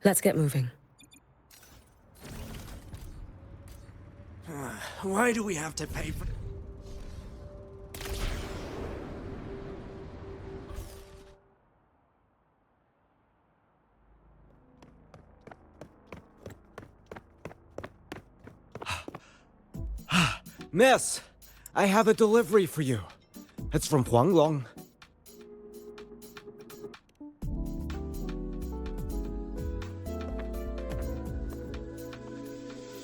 Let's get moving. Why do we have to pay for... Miss, I have a delivery for you. It's from Huanglong.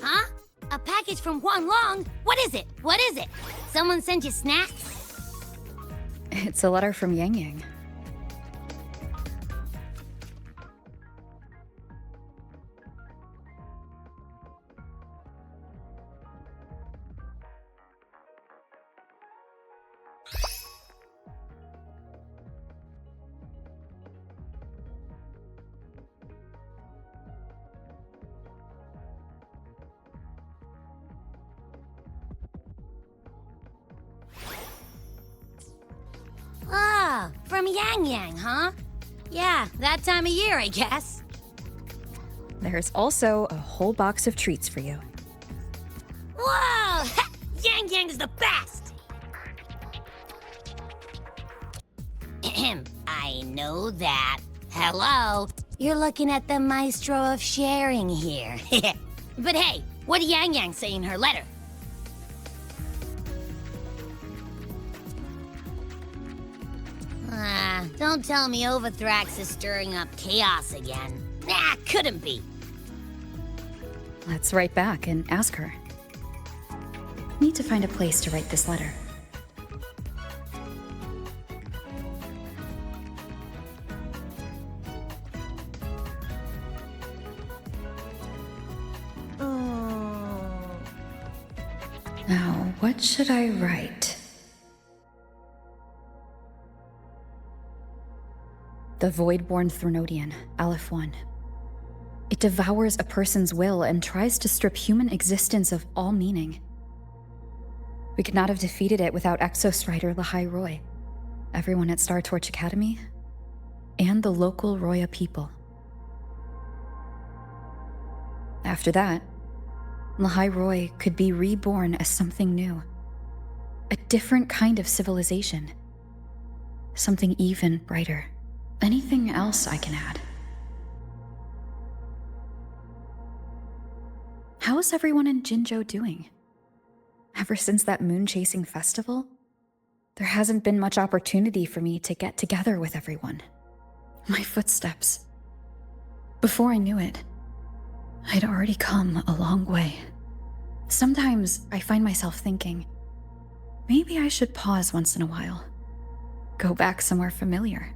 Huh? A package from Huanglong? What is it? What is it? Someone sent you snacks? It's a letter from Yang Yang. Ah, from Yang Yang, huh? Yeah, that time of year, I guess. There's also a whole box of treats for you. Whoa! Yang Yang's the best! I know that. Hello? You're looking at the maestro of sharing here. But hey, what did Yang Yang say in her letter? Don't tell me Overthrax is stirring up chaos again. Nah, couldn't be. Let's write back and ask her. Need to find a place to write this letter. Now, what should I write? The Voidborn Threnodian, Aleph 1. It devours a person's will and tries to strip human existence of all meaning. We could not have defeated it without Exos Rider Lahai Roy, everyone at Star Torch Academy, and the local Roya people. After that, Lahai Roy could be reborn as something new. A different kind of civilization. Something even brighter. Anything else I can add? How is everyone in Jinzhou doing? Ever since that moon-chasing festival, there hasn't been much opportunity for me to get together with everyone. My footsteps. Before I knew it, I'd already come a long way. Sometimes I find myself thinking, maybe I should pause once in a while. Go back somewhere familiar.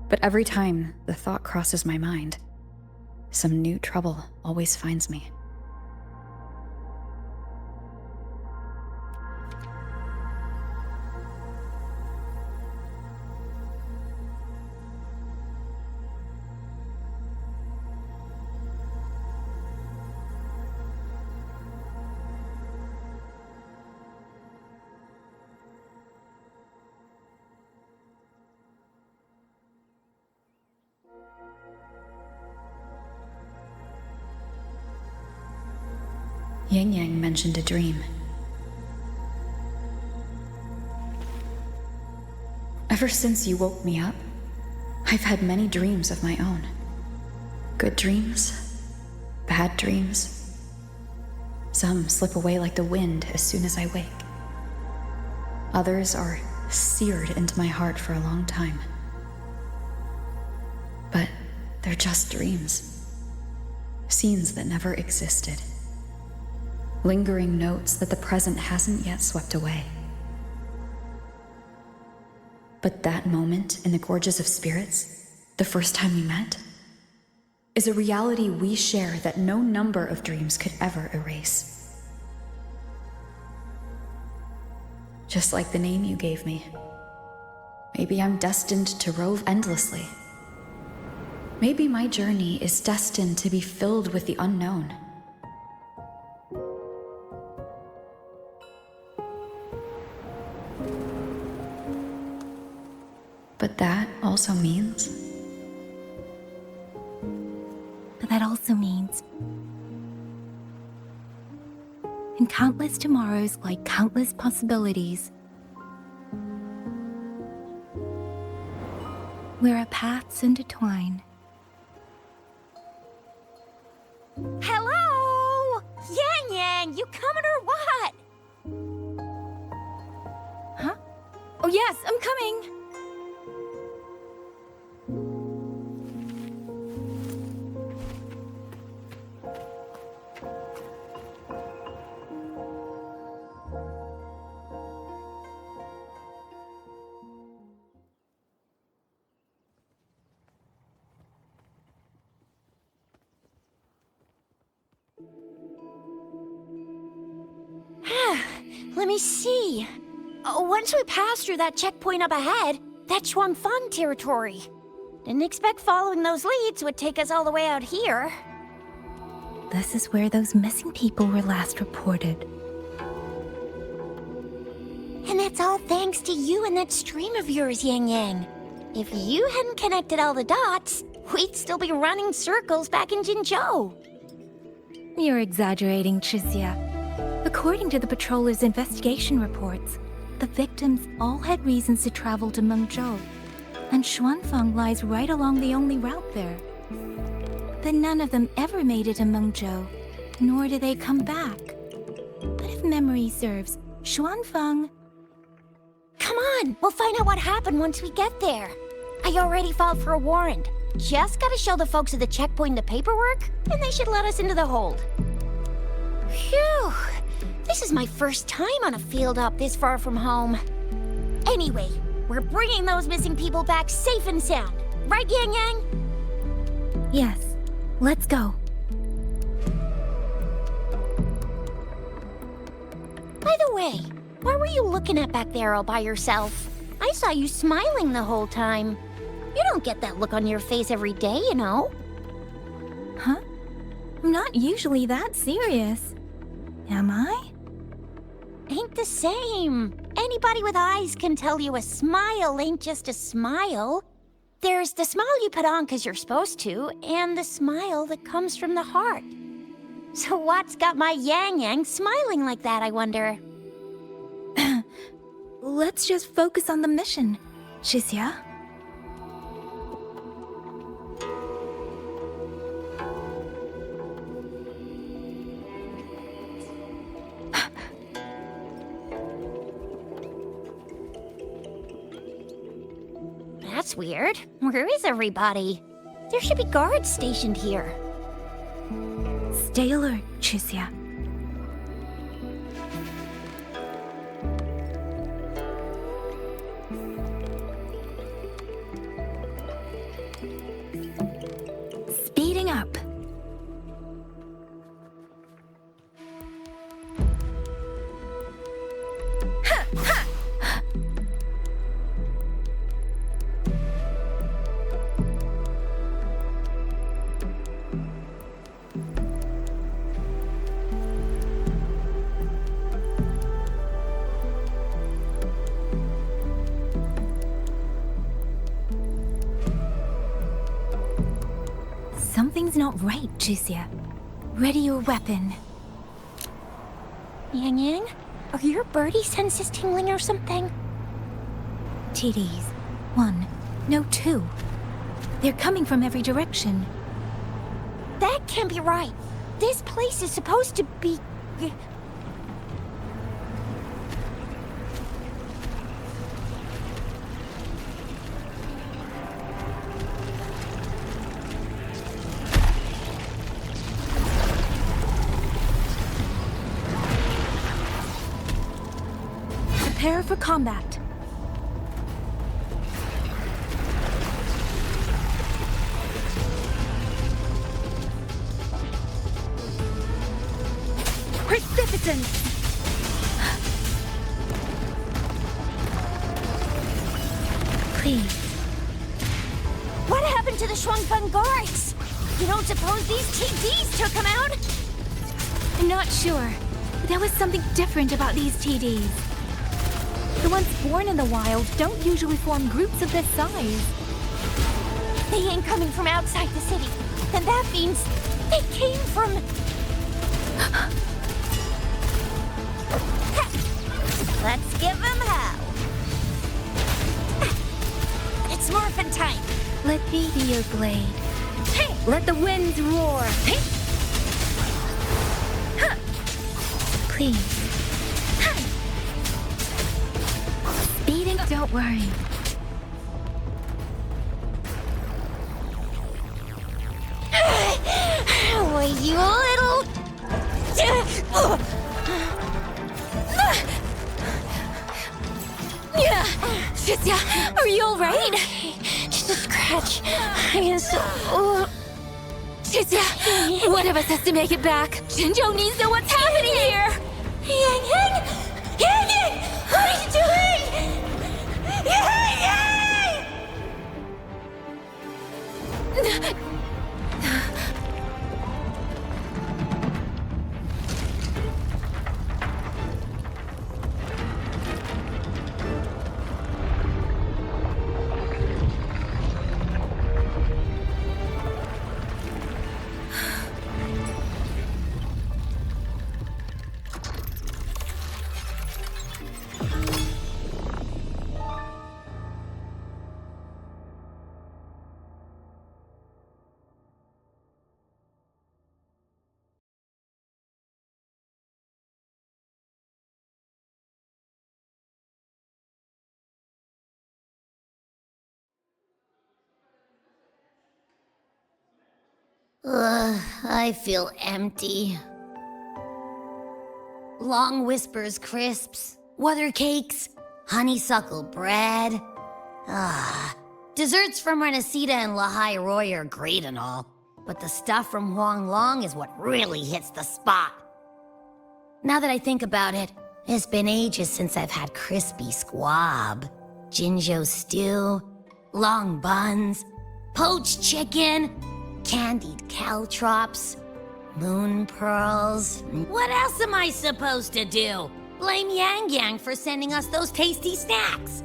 But every time the thought crosses my mind, some new trouble always finds me. Yang Yang mentioned a dream. Ever since you woke me up, I've had many dreams of my own. Good dreams, bad dreams. Some slip away like the wind as soon as I wake. Others are seared into my heart for a long time. But they're just dreams. Scenes that never existed. Lingering notes that the present hasn't yet swept away. But that moment in the Gorges of Spirits, the first time we met, is a reality we share that no number of dreams could ever erase. Just like the name you gave me. Maybe I'm destined to rove endlessly. Maybe my journey is destined to be filled with the unknown. But that also means also means. And countless tomorrows like countless possibilities. Where our paths intertwine. Hello? Yang Yang, you coming or what? Huh? Oh yes, I'm coming! Let me see. Once we pass through that checkpoint up ahead, that's Xuanfang territory. Didn't expect following those leads would take us all the way out here. This is where those missing people were last reported. And that's all thanks to you and that stream of yours, Yang Yang. If you hadn't connected all the dots, we'd still be running circles back in Jinzhou. You're exaggerating, Chixia. According to the patroller's investigation reports, the victims all had reasons to travel to Mengzhou, and Xuanfang lies right along the only route there. Then none of them ever made it to Mengzhou, nor did they come back. But if memory serves, Xuanfang... Come on, we'll find out what happened once we get there. I already filed for a warrant. Just gotta show the folks at the checkpoint the paperwork, and they should let us into the hold. Phew! This is my first time on a field up this far from home. Anyway, we're bringing those missing people back safe and sound. Right, Yang Yang? Yes, let's go. By the way, what were you looking at back there all by yourself? I saw you smiling the whole time. You don't get that look on your face every day, you know. Huh? I'm not usually that serious. Am I? Ain't the same. Anybody with eyes can tell you a smile ain't just a smile. There's the smile you put on 'cause you're supposed to, and the smile that comes from the heart. So what's got my Yang Yang smiling like that, I wonder? Let's just focus on the mission, Chixia. That's weird. Where is everybody? There should be guards stationed here. Stay alert, Chixia. Speeding up. Something's not right, Chixia. Ready your weapon. Yang Yang, are your birdie senses tingling or something? TDs. 1. No, 2. They're coming from every direction. That can't be right. This place is supposed to be... Prepare for combat. Precipitance! Please. What happened to the Xuanfeng guards? You don't suppose these TDs took them out? I'm not sure, but there was something different about these TDs. The ones born in the wild don't usually form groups of this size. They ain't coming from outside the city. Then that means It came from... Let's give him hell. It's morphin' time. Let me be your blade. Let the winds roar. Please. Speeding, don't worry. Well, you little... Shizia, are you alright? Just a scratch. I am so... Shizia, one of us has to make it back. Jinzhou needs to know what's happening here. Yang Yang! Yang Yang! What are you doing? Yang Yang! I feel empty. Long whispers crisps, weather cakes, honeysuckle bread. Desserts from Renacita and Lahai Roy are great and all, but the stuff from Huanglong is what really hits the spot. Now that I think about it, it's been ages since I've had crispy squab, Jinzhou stew, long buns, poached chicken, candied caltrops, moon pearls. What else am I supposed to do? Blame Yang Yang for sending us those tasty snacks.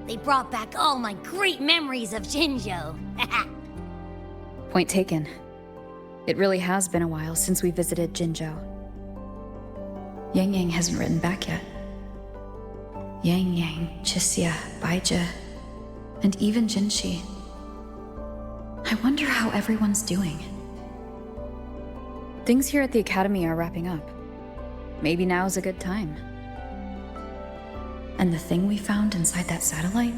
They brought back all my great memories of Jinzhou. Point taken. It really has been a while since we visited Jinzhou. Yang Yang hasn't written back yet. Yang Yang, Chixia, Baizhi, and even Jinxi. I wonder how everyone's doing. Things here at the Academy are wrapping up. Maybe now's a good time. And the thing we found inside that satellite?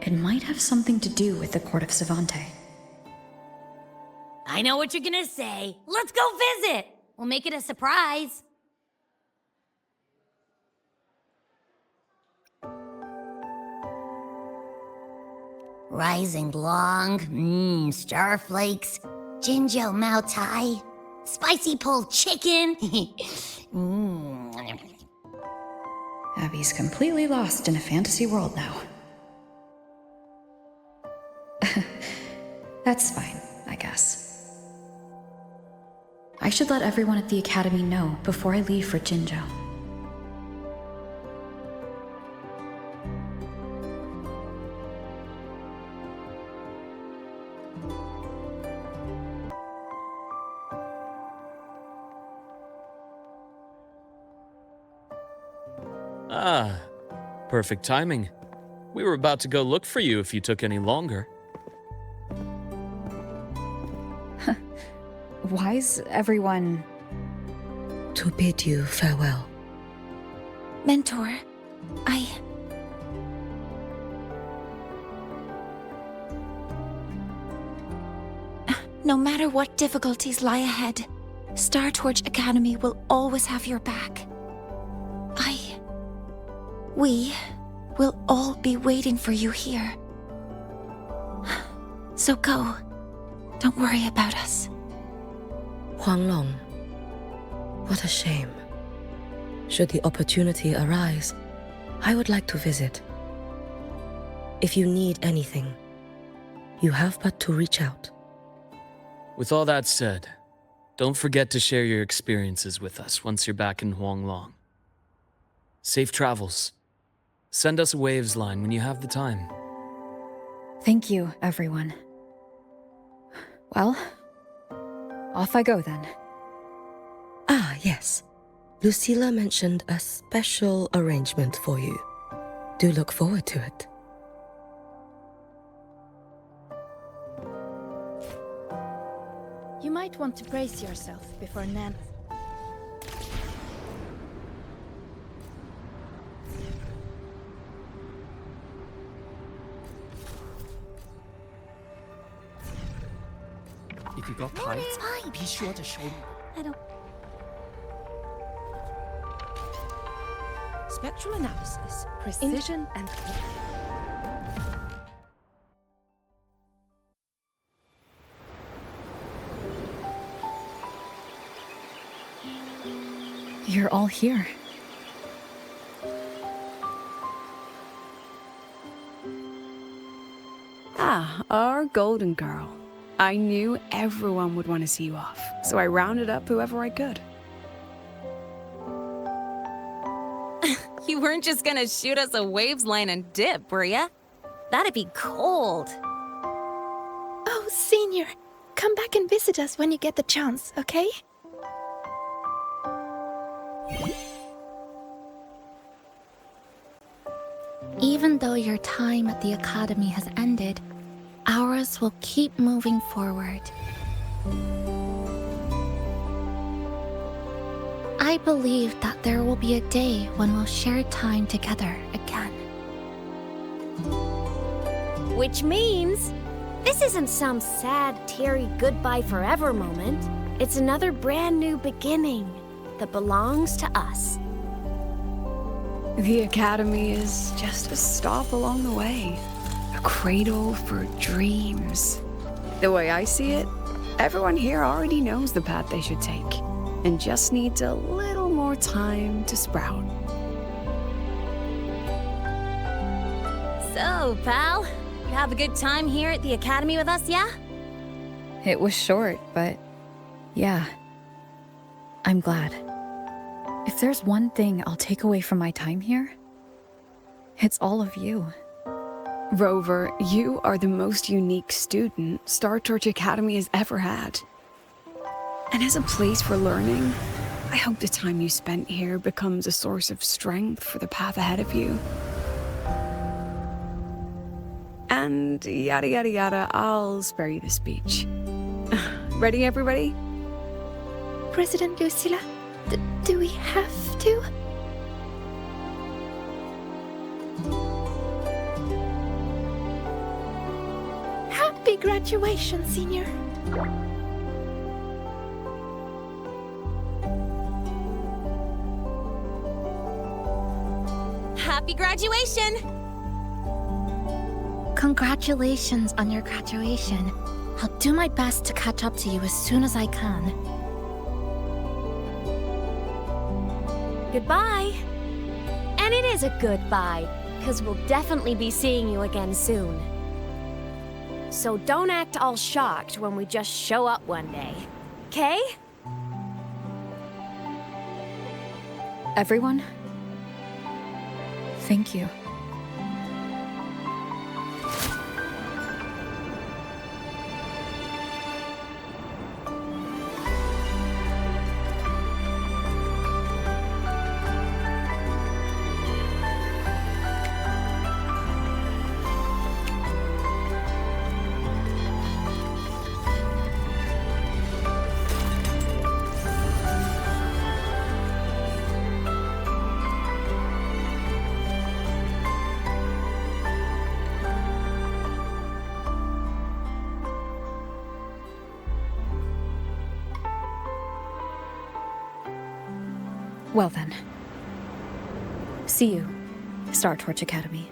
It might have something to do with the Court of Savante. I know what you're gonna say. Let's go visit! We'll make it a surprise. Rising Long, starflakes, Jinzhou Mao Tai, spicy pulled chicken. Abby's completely lost in a fantasy world now. That's fine, I guess. I should let everyone at the Academy know before I leave for Jinzhou. Ah, perfect timing. We were about to go look for you if you took any longer. Why's everyone... To bid you farewell. Mentor, No matter what difficulties lie ahead, Star Torch Academy will always have your back. We will all be waiting for you here. So go. Don't worry about us. Huanglong. What a shame. Should the opportunity arise, I would like to visit. If you need anything, you have but to reach out. With all that said, don't forget to share your experiences with us once you're back in Huanglong. Safe travels. Send us a Waves line when you have the time. Thank you, everyone. Well, Off I go then. Ah, yes. Lucilla mentioned a special arrangement for you. Do look forward to it. You might want to brace yourself before Nan. If you got tired, be sure to show me. I don't. Spectral analysis, precision, and... You're all here. Ah, our golden girl. I knew everyone would want to see you off, so I rounded up whoever I could. You weren't just gonna shoot us a waves line and dip, were ya? That'd be cold. Oh, Senior, come back and visit us when you get the chance, okay? Even though your time at the Academy has ended, ours will keep moving forward. I believe that there will be a day when we'll share time together again. Which means this isn't some sad, teary goodbye forever moment. It's another brand new beginning that belongs to us. The Academy is just a stop along the way. A cradle for dreams. The way I see it, everyone here already knows the path they should take, and just needs a little more time to sprout. So, pal, you have a good time here at the Academy with us, yeah? It was short, but yeah. I'm glad. If there's one thing I'll take away from my time here, it's all of you. Rover, you are the most unique student Star Torch Academy has ever had. And as a place for learning, I hope the time you spent here becomes a source of strength for the path ahead of you. And yada yada yada, I'll spare you the speech. Ready, everybody? President Lucilla, do we have to? Happy graduation, Senior. Happy graduation! Congratulations on your graduation. I'll do my best to catch up to you as soon as I can. Goodbye. And it is a goodbye, because we'll definitely be seeing you again soon. So don't act all shocked when we just show up one day. Okay? Everyone, thank you. Well then. See you, Star Torch Academy.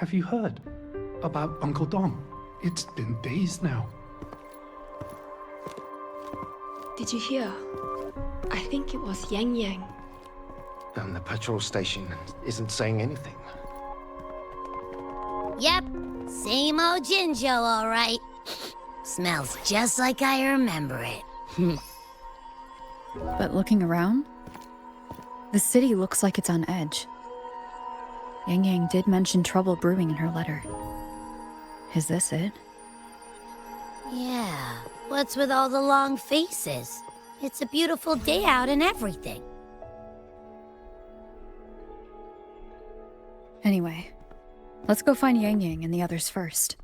Have you heard about Uncle Dom? It's been days now. Did you hear? I think it was Yang Yang. And the patrol station isn't saying anything. Yep, same old Jinzhou, all right. Smells just like I remember it. But looking around, the city looks like it's on edge. Yang Yang did mention trouble brewing in her letter. Is this it? Yeah, what's with all the long faces? It's a beautiful day out and everything. Anyway, let's go find Yang Yang and the others first.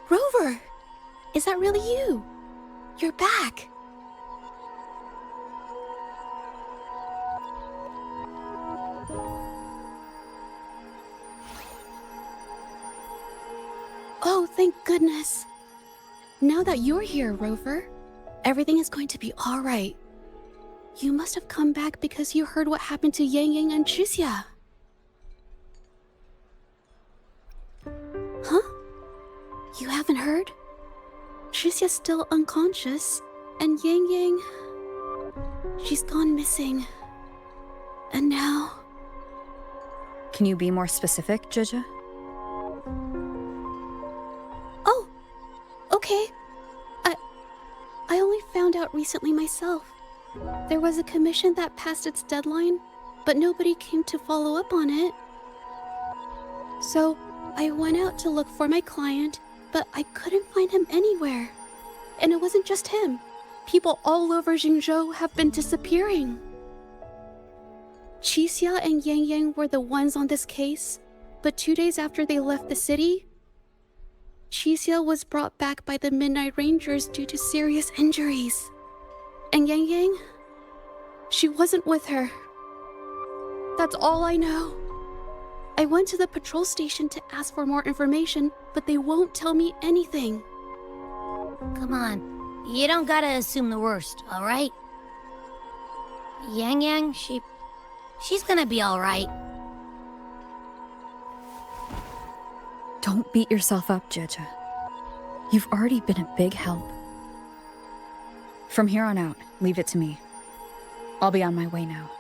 Rover! Is that really you? You're back! Oh, thank goodness. Now that you're here, Rover, everything is going to be alright. You must have come back because you heard what happened to Yang Yang and Chixia. Huh? You haven't heard? Chixia's still unconscious, and Yang Yang... she's gone missing. And now... Can you be more specific, Zhezhe? Oh! Okay. I only found out recently myself. There was a commission that passed its deadline, but nobody came to follow up on it. So, I went out to look for my client, but I couldn't find him anywhere. And it wasn't just him. People all over Mengzhou have been disappearing. Chixia and Yang Yang were the ones on this case, but 2 days after they left the city, Chixia was brought back by the Midnight Rangers due to serious injuries. And Yang Yang, she wasn't with her. That's all I know. I went to the patrol station to ask for more information, but they won't tell me anything. Come on, you don't gotta assume the worst, all right? Yang Yang, she's gonna be all right. Don't beat yourself up, Zhezhe. You've already been a big help. From here on out, leave it to me. I'll be on my way now.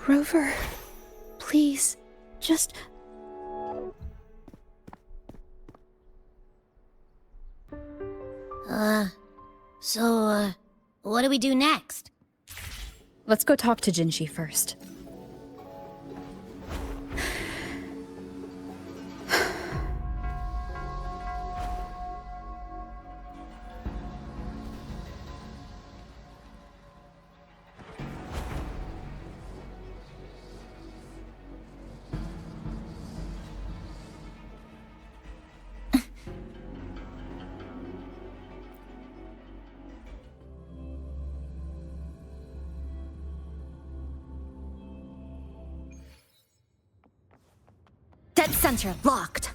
Rover, please, just... So, what do we do next? Let's go talk to Jinshi first. Dead center locked.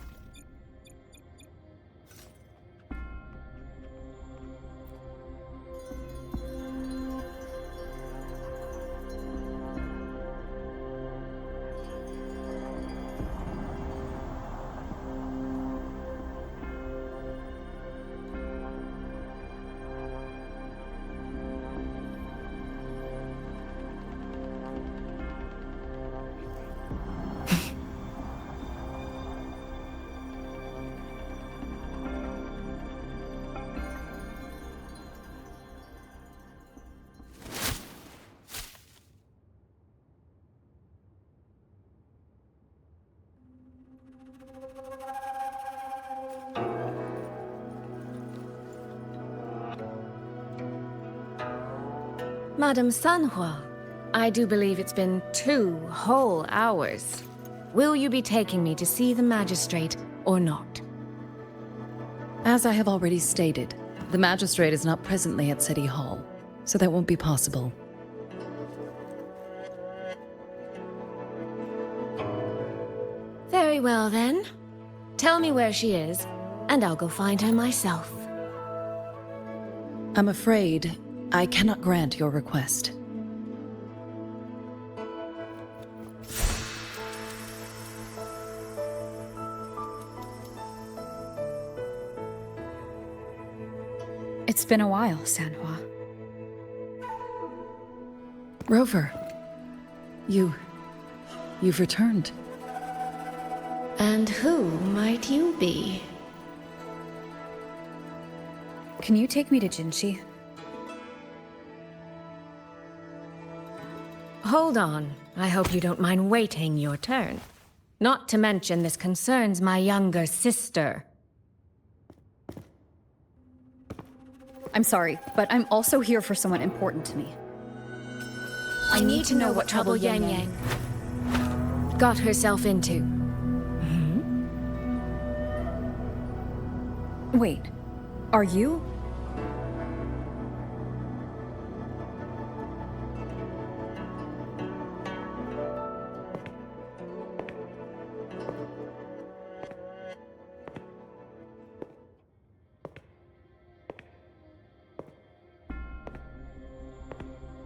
Madame Sanhua, I do believe it's been 2 whole hours. Will you be taking me to see the magistrate or not? As I have already stated, the magistrate is not presently at City Hall, so that won't be possible. Very well, then. Tell me where she is, and I'll go find her myself. I'm afraid I cannot grant your request. It's been a while, Sanhua. Rover, you've returned. And who might you be? Can you take me to Jinshi? Hold on. I hope you don't mind waiting your turn. Not to mention this concerns my younger sister. I'm sorry, but I'm also here for someone important to me. I need to know what trouble Yang Yang got herself into. Wait, are you?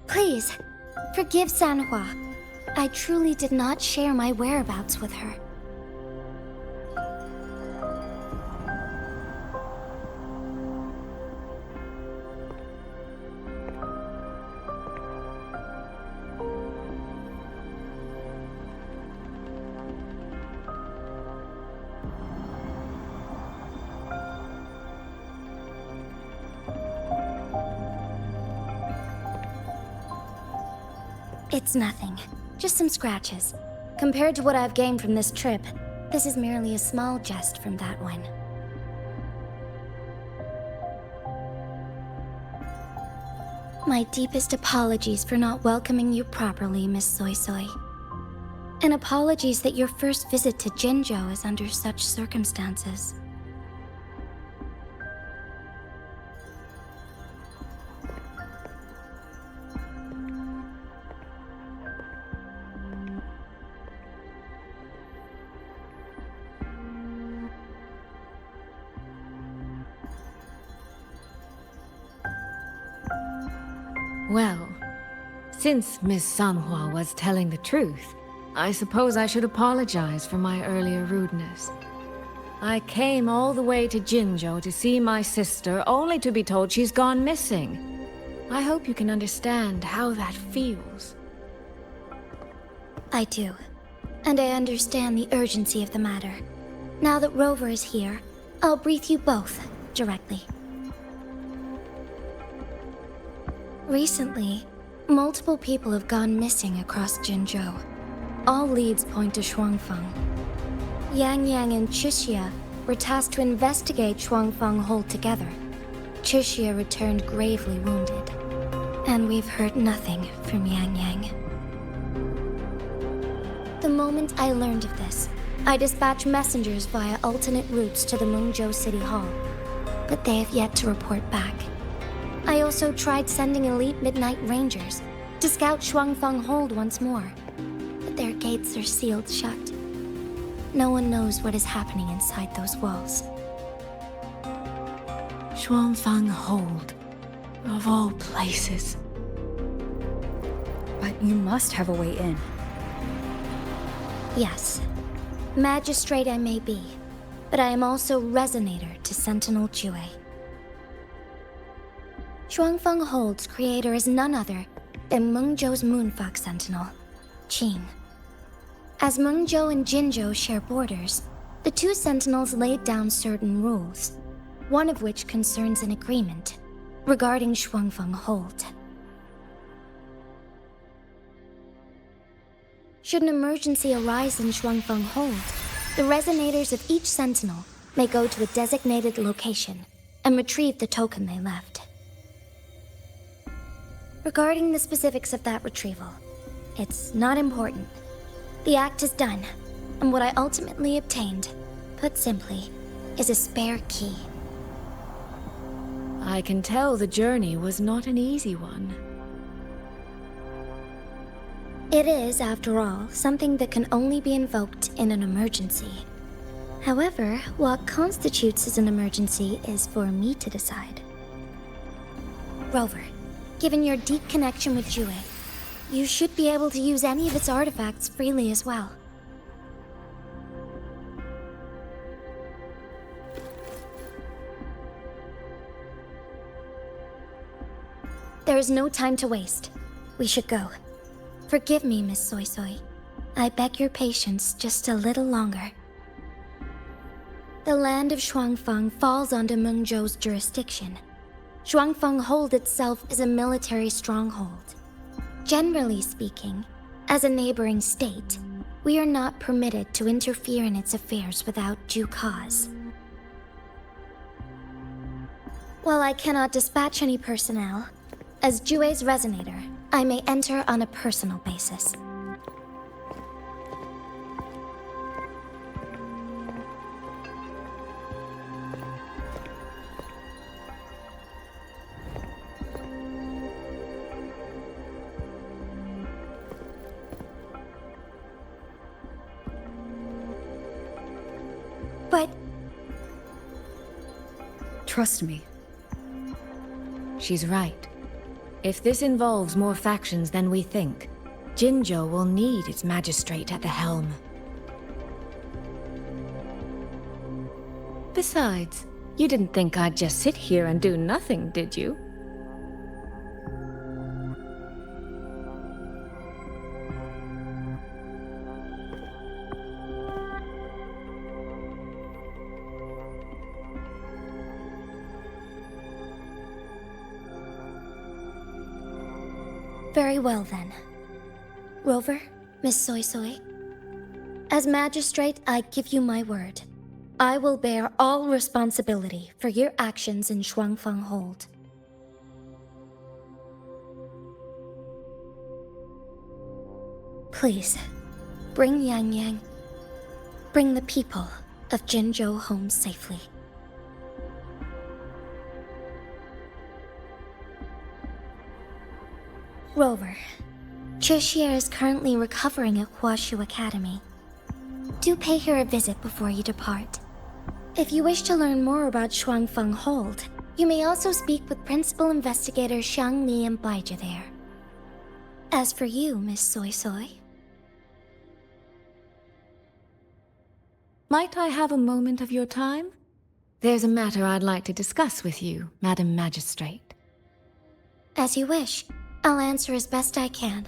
Please, forgive Sanhua. I truly did not share my whereabouts with her. It's nothing. Just some scratches. Compared to what I've gained from this trip, this is merely a small jest from that one. My deepest apologies for not welcoming you properly, Miss Soy Soy. And apologies that your first visit to Jinzhou is under such circumstances. Well, since Miss Sanhua was telling the truth, I suppose I should apologize for my earlier rudeness. I came all the way to Jinzhou to see my sister, only to be told she's gone missing. I hope you can understand how that feels. I do. And I understand the urgency of the matter. Now that Rover is here, I'll brief you both directly. Recently, multiple people have gone missing across Jinzhou. All leads point to Shuangfeng. Yang Yang and Chixia were tasked to investigate Shuangfeng Hold together. Chixia returned gravely wounded, and we've heard nothing from Yang Yang. The moment I learned of this, I dispatched messengers via alternate routes to the Mengzhou City Hall, but they have yet to report back. I also tried sending elite Midnight Rangers to scout Shuangfeng Hold once more, but their gates are sealed shut. No one knows what is happening inside those walls. Shuangfeng Hold, of all places. But you must have a way in. Yes. Magistrate I may be, but I am also Resonator to Sentinel Jue. Shuangfeng Hold's creator is none other than Mengzhou's Moonfuck Sentinel, Qing. As Mengzhou and Jinzhou share borders, the two sentinels laid down certain rules, one of which concerns an agreement regarding Shuangfeng Hold. Should an emergency arise in Shuangfeng Hold, the resonators of each sentinel may go to a designated location and retrieve the token they left. Regarding the specifics of that retrieval, it's not important. The act is done, and what I ultimately obtained, put simply, is a spare key. I can tell the journey was not an easy one. It is, after all, something that can only be invoked in an emergency. However, what constitutes as an emergency is for me to decide. Rover, given your deep connection with Jue, you should be able to use any of its artifacts freely as well. There is no time to waste. We should go. Forgive me, Miss Soy Soy. I beg your patience just a little longer. The land of Shuangfeng falls under Mengzhou's jurisdiction. Shuangfeng Hold itself is a military stronghold. Generally speaking, as a neighboring state, we are not permitted to interfere in its affairs without due cause. While I cannot dispatch any personnel, as Jue's resonator, I may enter on a personal basis. But... Trust me. She's right. If this involves more factions than we think, Jinzhou will need its magistrate at the helm. Besides, you didn't think I'd just sit here and do nothing, did you? Very well then. Rover, Miss Soy Soy. As magistrate, I give you my word. I will bear all responsibility for your actions in Shuangfeng Hold. Please, bring Yang Yang. Bring the people of Jinzhou home safely. Rover, Chixia is currently recovering at Huashu Academy. Do pay her a visit before you depart. If you wish to learn more about Shuangfeng Hold, you may also speak with Principal Investigator Xiang Li and Baizhi there. As for you, Miss Soy Soy... Might I have a moment of your time? There's a matter I'd like to discuss with you, Madam Magistrate. As you wish. I'll answer as best I can.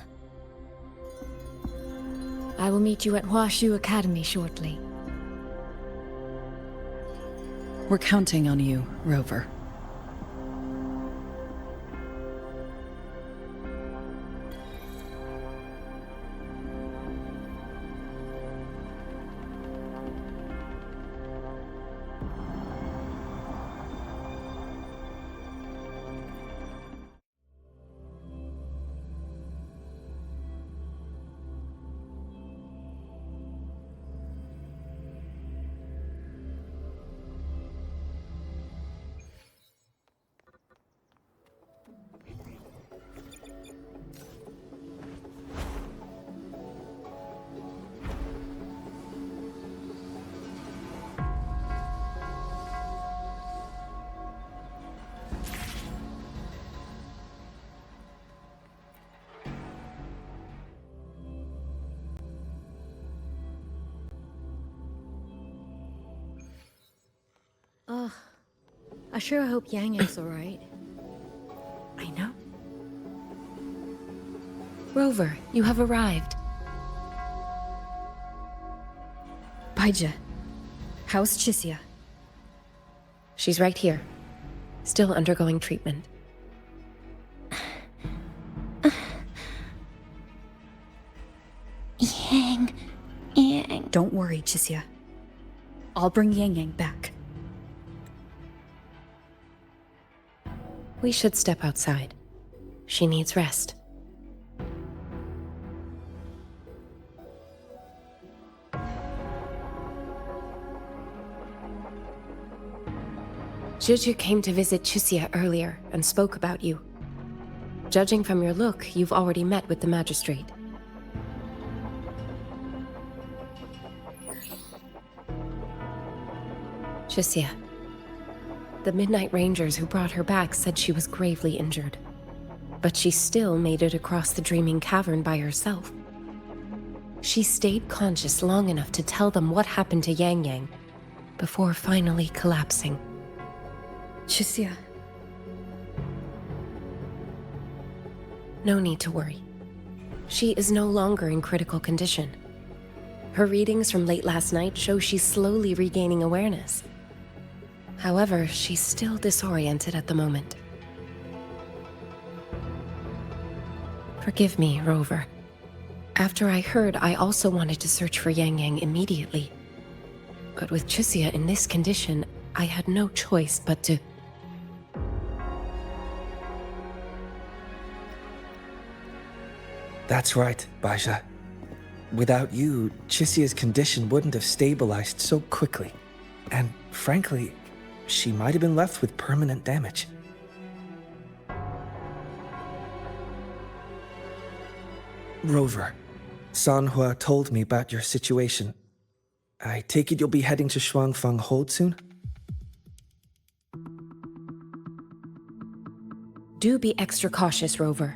I will meet you at Huashu Academy shortly. We're counting on you, Rover. Ugh. I sure hope Yang Yang's alright. I know. Rover, you have arrived. Baizhi, how's Chixia? She's right here. Still undergoing treatment. Yang. Don't worry, Chixia. I'll bring Yang Yang back. We should step outside. She needs rest. Juju came to visit Chusia earlier and spoke about you. Judging from your look, you've already met with the magistrate. Chusia. The Midnight Rangers who brought her back said she was gravely injured. But she still made it across the Dreaming Cavern by herself. She stayed conscious long enough to tell them what happened to Yang Yang, before finally collapsing. Chusia. No need to worry. She is no longer in critical condition. Her readings from late last night show she's slowly regaining awareness. However, she's still disoriented at the moment. Forgive me, Rover. After I heard, I also wanted to search for Yang Yang immediately. But with Chusia in this condition, I had no choice but to... That's right, Baja. Without you, Chisia's condition wouldn't have stabilized so quickly. And frankly, she might have been left with permanent damage. Rover, Sanhua told me about your situation. I take it you'll be heading to Shuangfang Hold soon? Do be extra cautious, Rover.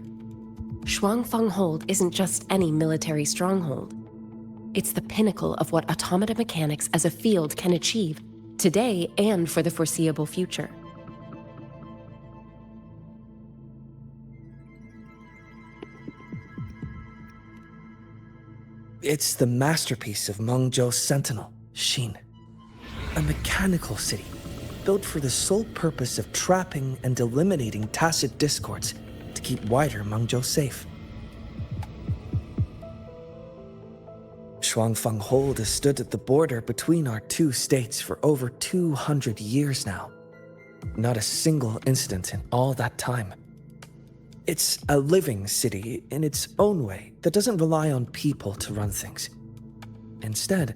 Shuangfang Hold isn't just any military stronghold. It's the pinnacle of what automata mechanics as a field can achieve, today and for the foreseeable future. It's the masterpiece of Mengzhou's sentinel, Xin. A mechanical city, built for the sole purpose of trapping and eliminating tacit discords to keep wider Mengzhou safe. Shuangfang Hold has stood at the border between our two states for over 200 years now. Not a single incident in all that time. It's a living city in its own way that doesn't rely on people to run things. Instead,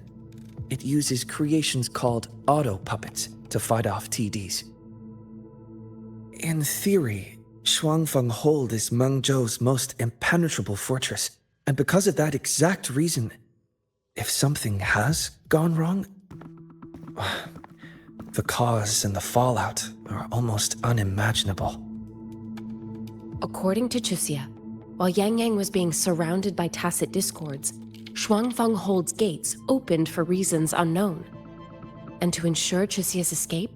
it uses creations called auto-puppets to fight off TDs. In theory, Shuangfang Hold is Mengzhou's most impenetrable fortress, and because of that exact reason, if something has gone wrong, the cause and the fallout are almost unimaginable. According to Chusia, while Yang Yang was being surrounded by tacit discords, Shuangfang Hold's gates opened for reasons unknown. And to ensure Chusia's escape,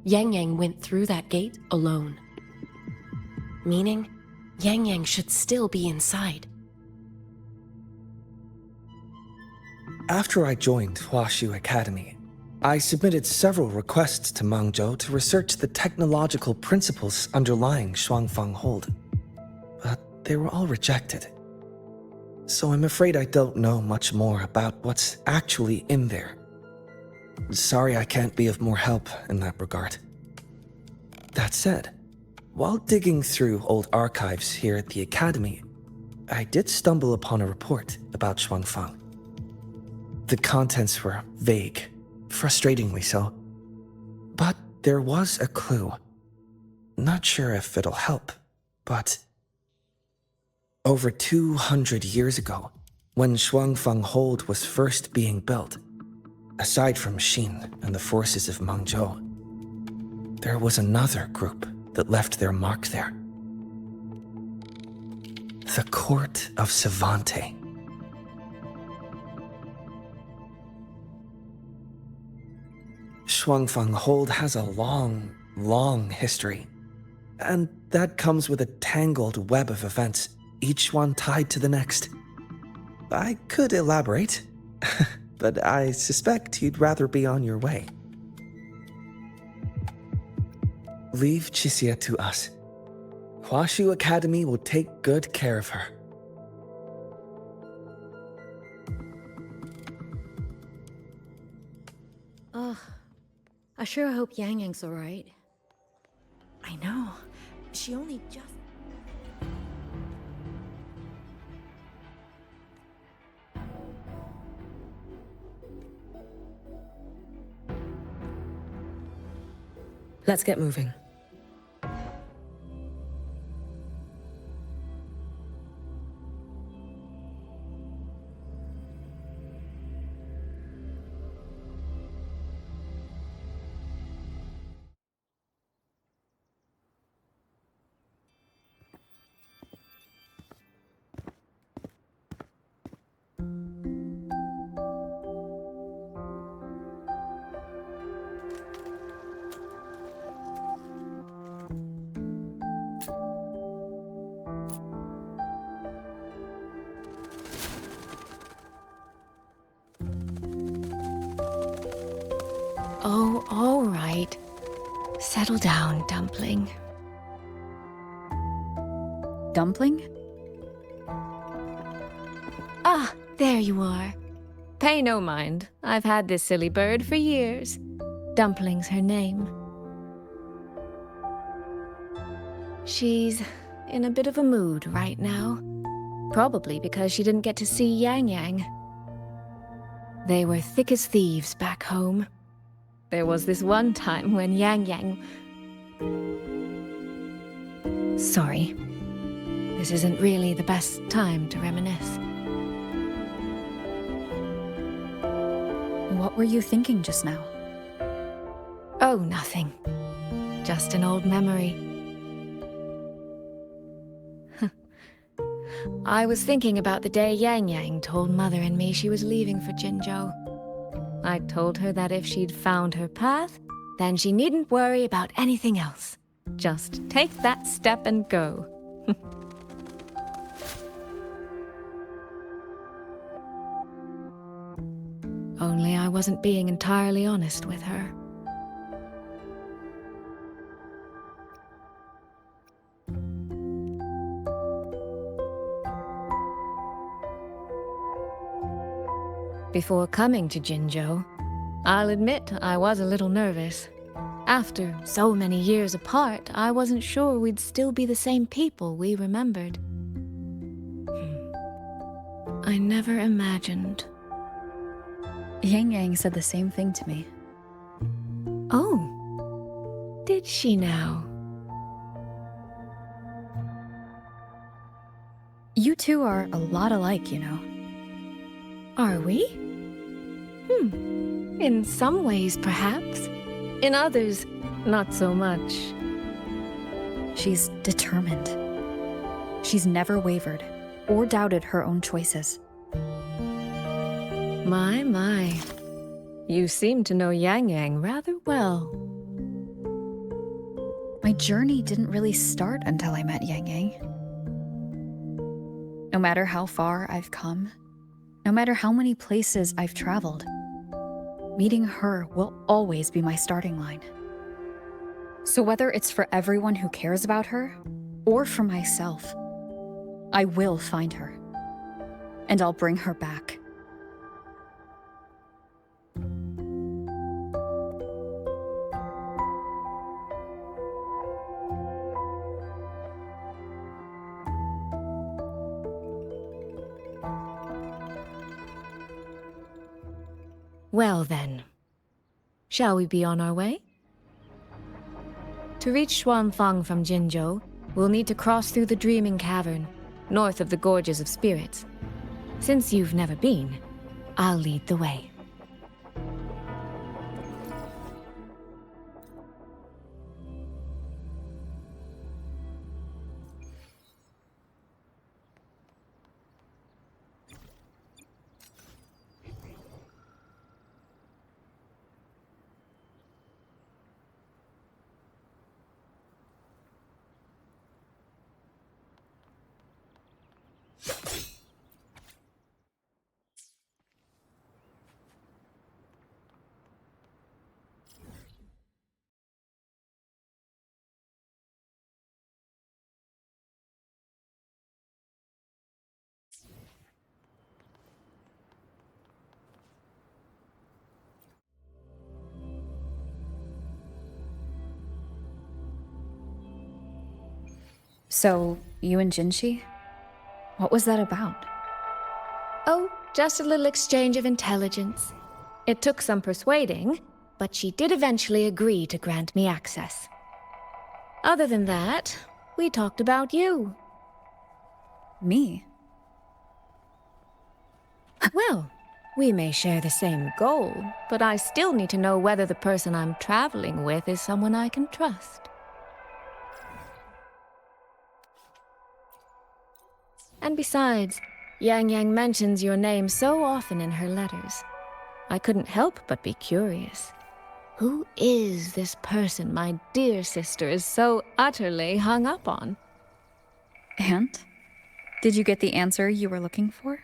Yang Yang went through that gate alone. Meaning, Yang Yang should still be inside. After I joined Huaxu Academy, I submitted several requests to Mengzhou to research the technological principles underlying Shuangfang Hold. But they were all rejected. So I'm afraid I don't know much more about what's actually in there. Sorry I can't be of more help in that regard. That said, while digging through old archives here at the Academy, I did stumble upon a report about Shuangfang. The contents were vague, frustratingly so. But there was a clue. Not sure if it'll help, but... Over 200 years ago, when Shuangfang Hold was first being built, aside from Xin and the forces of Mengzhou, there was another group that left their mark there. The Court of Savante. Shuangfang Hold has a long history, and that comes with a tangled web of events, each one tied to the next. I could elaborate, but I suspect you'd rather be on your way. Leave Chisia to us. Huaxu Academy will take good care of her. Ugh. I sure hope Yang Yang's alright. I know. She only just... Let's get moving. Oh, all right. Settle down, Dumpling. Dumpling? Ah, there you are. Pay no mind. I've had this silly bird for years. Dumpling's her name. She's in a bit of a mood right now. Probably because she didn't get to see Yang Yang. They were thick as thieves back home. There was this one time when Yang Yang... Sorry. This isn't really the best time to reminisce. What were you thinking just now? Oh, nothing. Just an old memory. I was thinking about the day Yang Yang told Mother and me she was leaving for Jinzhou. I told her that if she'd found her path, then she needn't worry about anything else. Just take that step and go. Only I wasn't being entirely honest with her. Before coming to Jinzhou, I'll admit I was a little nervous. After so many years apart, I wasn't sure we'd still be the same people we remembered. I never imagined. Yang Yang said the same thing to me. Oh, did she now? You two are a lot alike, you know. Are we? In some ways, perhaps. In others, not so much. She's determined. She's never wavered or doubted her own choices. My. You seem to know Yang Yang rather well. My journey didn't really start until I met Yang Yang. No matter how far I've come, no matter how many places I've traveled, meeting her will always be my starting line. So whether it's for everyone who cares about her, or for myself, I will find her. And I'll bring her back. Well then, shall we be on our way? To reach Xuanfang from Jinzhou, we'll need to cross through the Dreaming Cavern, north of the Gorges of Spirits. Since you've never been, I'll lead the way. So, you and Jinshi? What was that about? Oh, just a little exchange of intelligence. It took some persuading, but she did eventually agree to grant me access. Other than that, we talked about you. Me? Well, we may share the same goal, but I still need to know whether the person I'm traveling with is someone I can trust. And besides, Yang Yang mentions your name so often in her letters. I couldn't help but be curious. Who is this person my dear sister is so utterly hung up on? And? Did you get the answer you were looking for?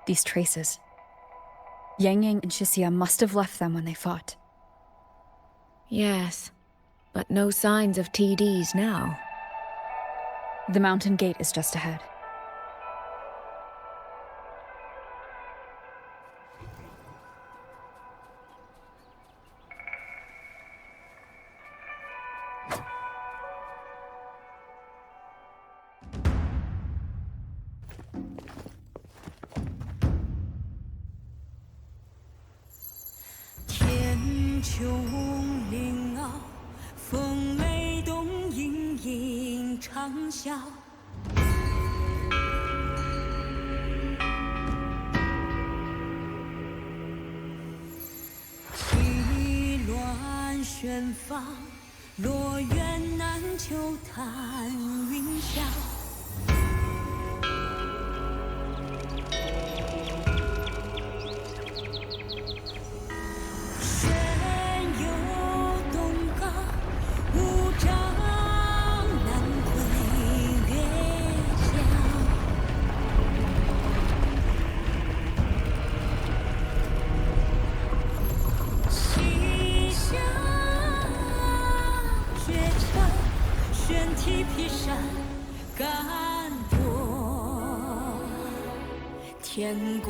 These traces. Yang Yang and Chixia must have left them when they fought. Yes, but no signs of TDs now. The mountain gate is just ahead.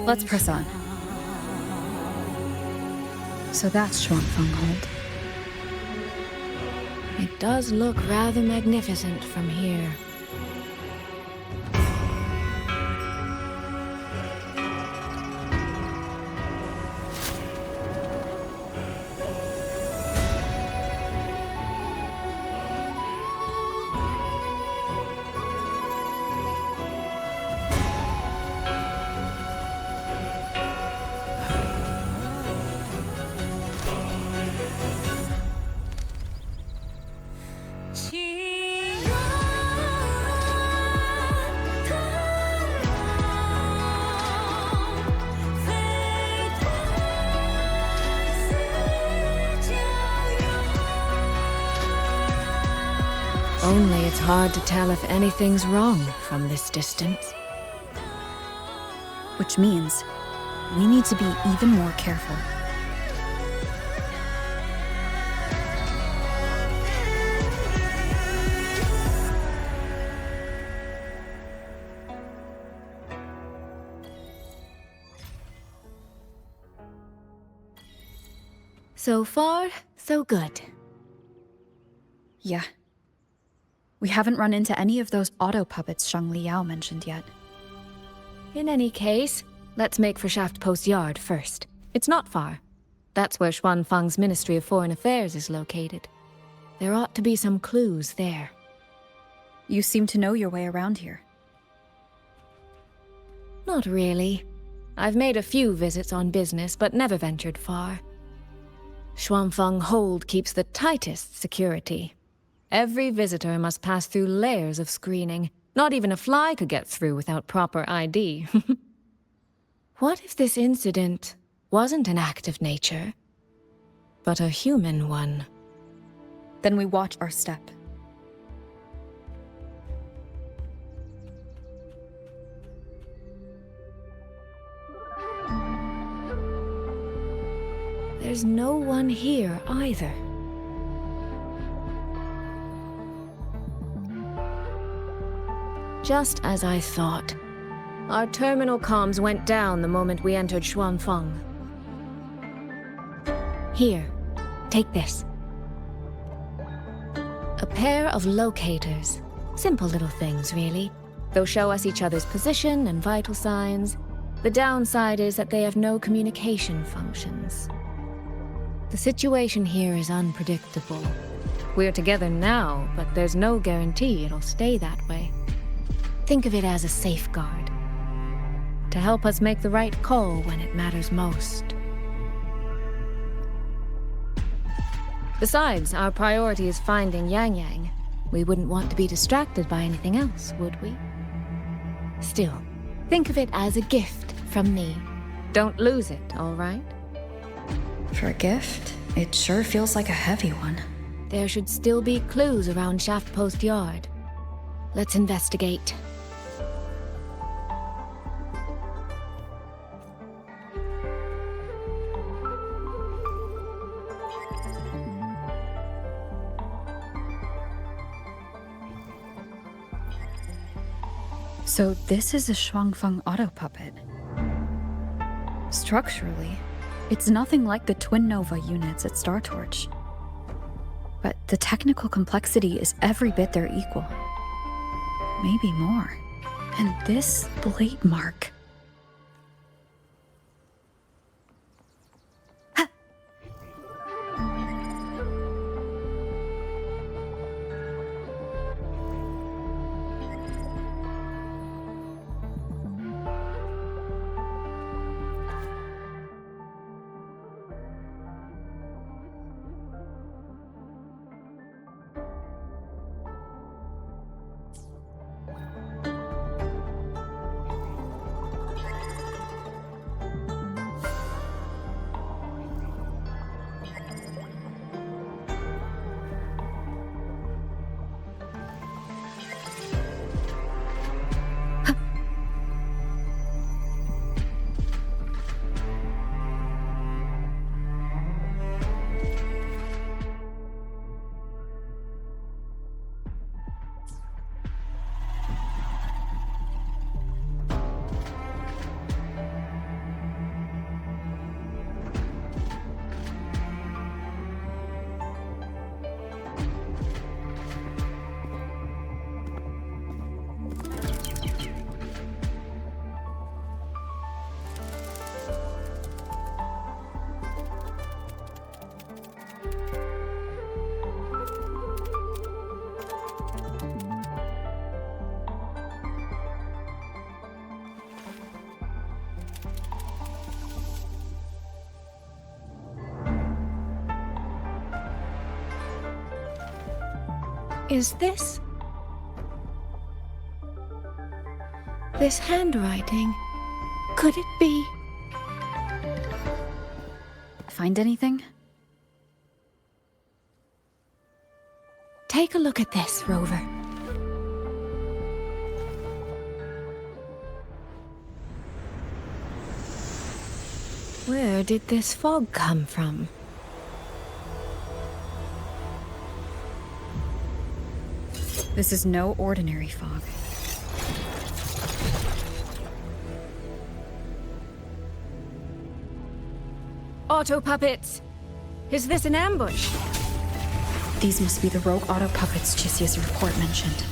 Let's press on. So that's Shuangfang Hold. It does look rather magnificent from here. Only it's hard to tell if anything's wrong from this distance. Which means we need to be even more careful. So far, so good. Yeah. We haven't run into any of those auto puppets Shang Liao mentioned yet. In any case, let's make for Shaft Post Yard first. It's not far. That's where Xuanfang's Ministry of Foreign Affairs is located. There ought to be some clues there. You seem to know your way around here. Not really. I've made a few visits on business, but never ventured far. Xuanfang Hold keeps the tightest security. Every visitor must pass through layers of screening. Not even a fly could get through without proper ID. What if this incident wasn't an act of nature, but a human one? Then we watch our step. There's no one here either. Just as I thought. Our terminal comms went down the moment we entered Xuanfeng. Here, take this. A pair of locators. Simple little things, really. They'll show us each other's position and vital signs. The downside is that they have no communication functions. The situation here is unpredictable. We're together now, but there's no guarantee it'll stay that way. Think of it as a safeguard, to help us make the right call when it matters most. Besides, our priority is finding Yang Yang. We wouldn't want to be distracted by anything else, would we? Still, think of it as a gift from me. Don't lose it, all right? For a gift, it sure feels like a heavy one. There should still be clues around Shaft Post Yard. Let's investigate. So this is a Xuanfeng auto puppet. Structurally, it's nothing like the Twin Nova units at Star Torch. But the technical complexity is every bit their equal. Maybe more. And this blade mark. Is this handwriting? Could it be? Find anything? Take a look at this, Rover. Where did this fog come from? This is no ordinary fog. Auto puppets! Is this an ambush? These must be the rogue auto puppets Chisia's report mentioned.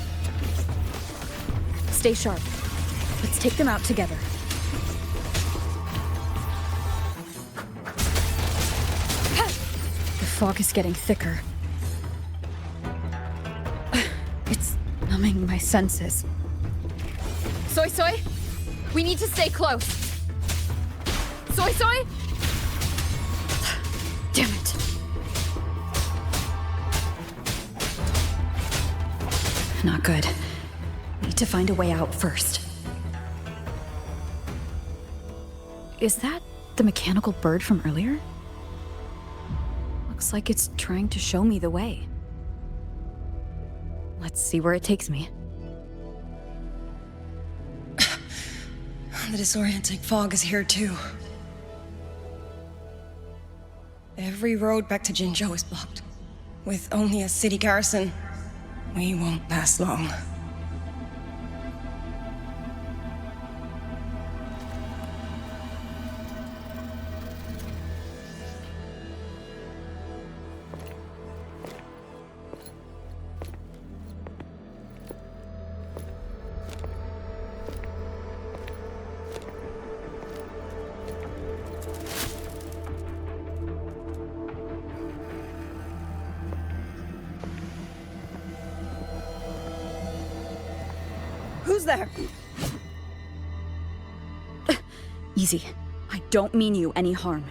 Stay sharp. Let's take them out together. The fog is getting thicker. It's numbing my senses. Soy Soy? We need to stay close. Soy Soy? Damn it. Not good. Need to find a way out first. Is that the mechanical bird from earlier? Looks like it's trying to show me the way. Let's see where it takes me. The disorienting fog is here too. Every road back to Jinzhou is blocked. With only a city garrison, we won't last long. Who's there? Easy. I don't mean you any harm.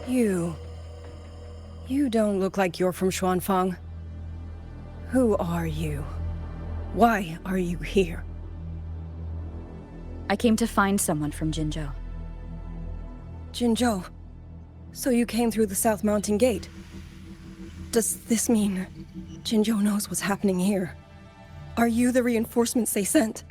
You don't look like you're from Xuanfang. Who are you? Why are you here? I came to find someone from Jinzhou. Jinzhou? So you came through the South Mountain Gate? Does this mean Jinzhou knows what's happening here? Are you the reinforcements they sent?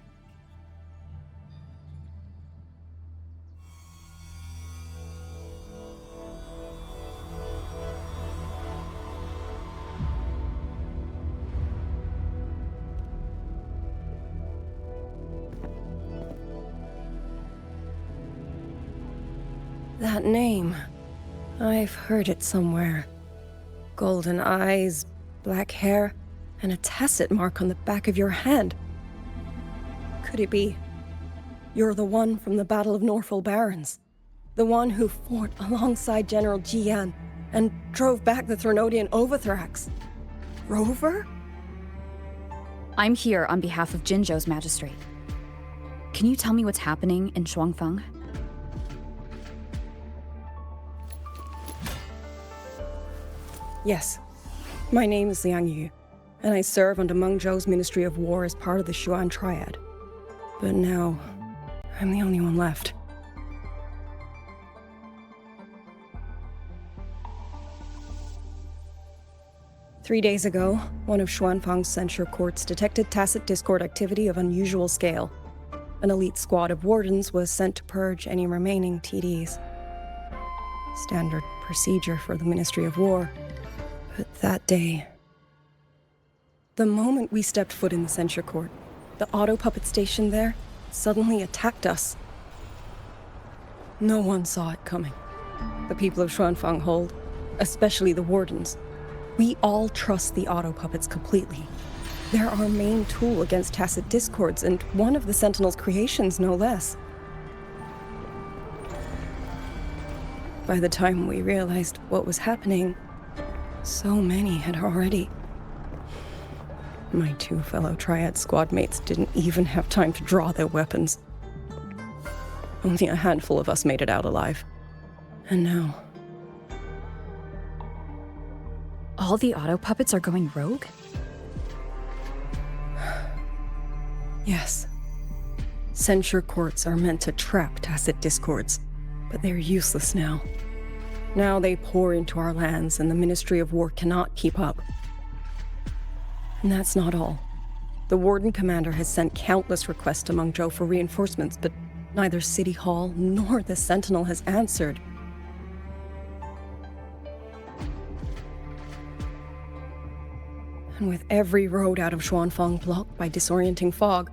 That name. I've heard it somewhere. Golden eyes, black hair, and a tacit mark on the back of your hand. Could it be? You're the one from the Battle of Norfolk Barrens. The one who fought alongside General Jiyan and drove back the Threnodian Overthrax. Rover? I'm here on behalf of Jinzhou's magistrate. Can you tell me what's happening in Xuanfang? Yes. My name is Liang Yu, and I serve under Mengzhou's Ministry of War as part of the Xuan Triad. But now, I'm the only one left. Three days ago, one of Xuanfang's censure courts detected tacit discord activity of unusual scale. An elite squad of wardens was sent to purge any remaining TDs. Standard procedure for the Ministry of War. But that day, the moment we stepped foot in the censure court, the auto puppet station there suddenly attacked us. No one saw it coming. The people of Xuanfang hold, especially the wardens. We all trust the auto puppets completely. They're our main tool against tacit discords, and one of the Sentinel's creations, no less. By the time we realized what was happening, so many had already. My two fellow Triad squad mates didn't even have time to draw their weapons. Only a handful of us made it out alive. And now... All the auto puppets are going rogue? Yes. Censure courts are meant to trap tacit discords, but they're useless now. Now they pour into our lands, and the Ministry of War cannot keep up. And that's not all. The Warden Commander has sent countless requests to Mengzhou for reinforcements, but neither City Hall nor the Sentinel has answered. And with every road out of Xuanfang blocked by disorienting fog,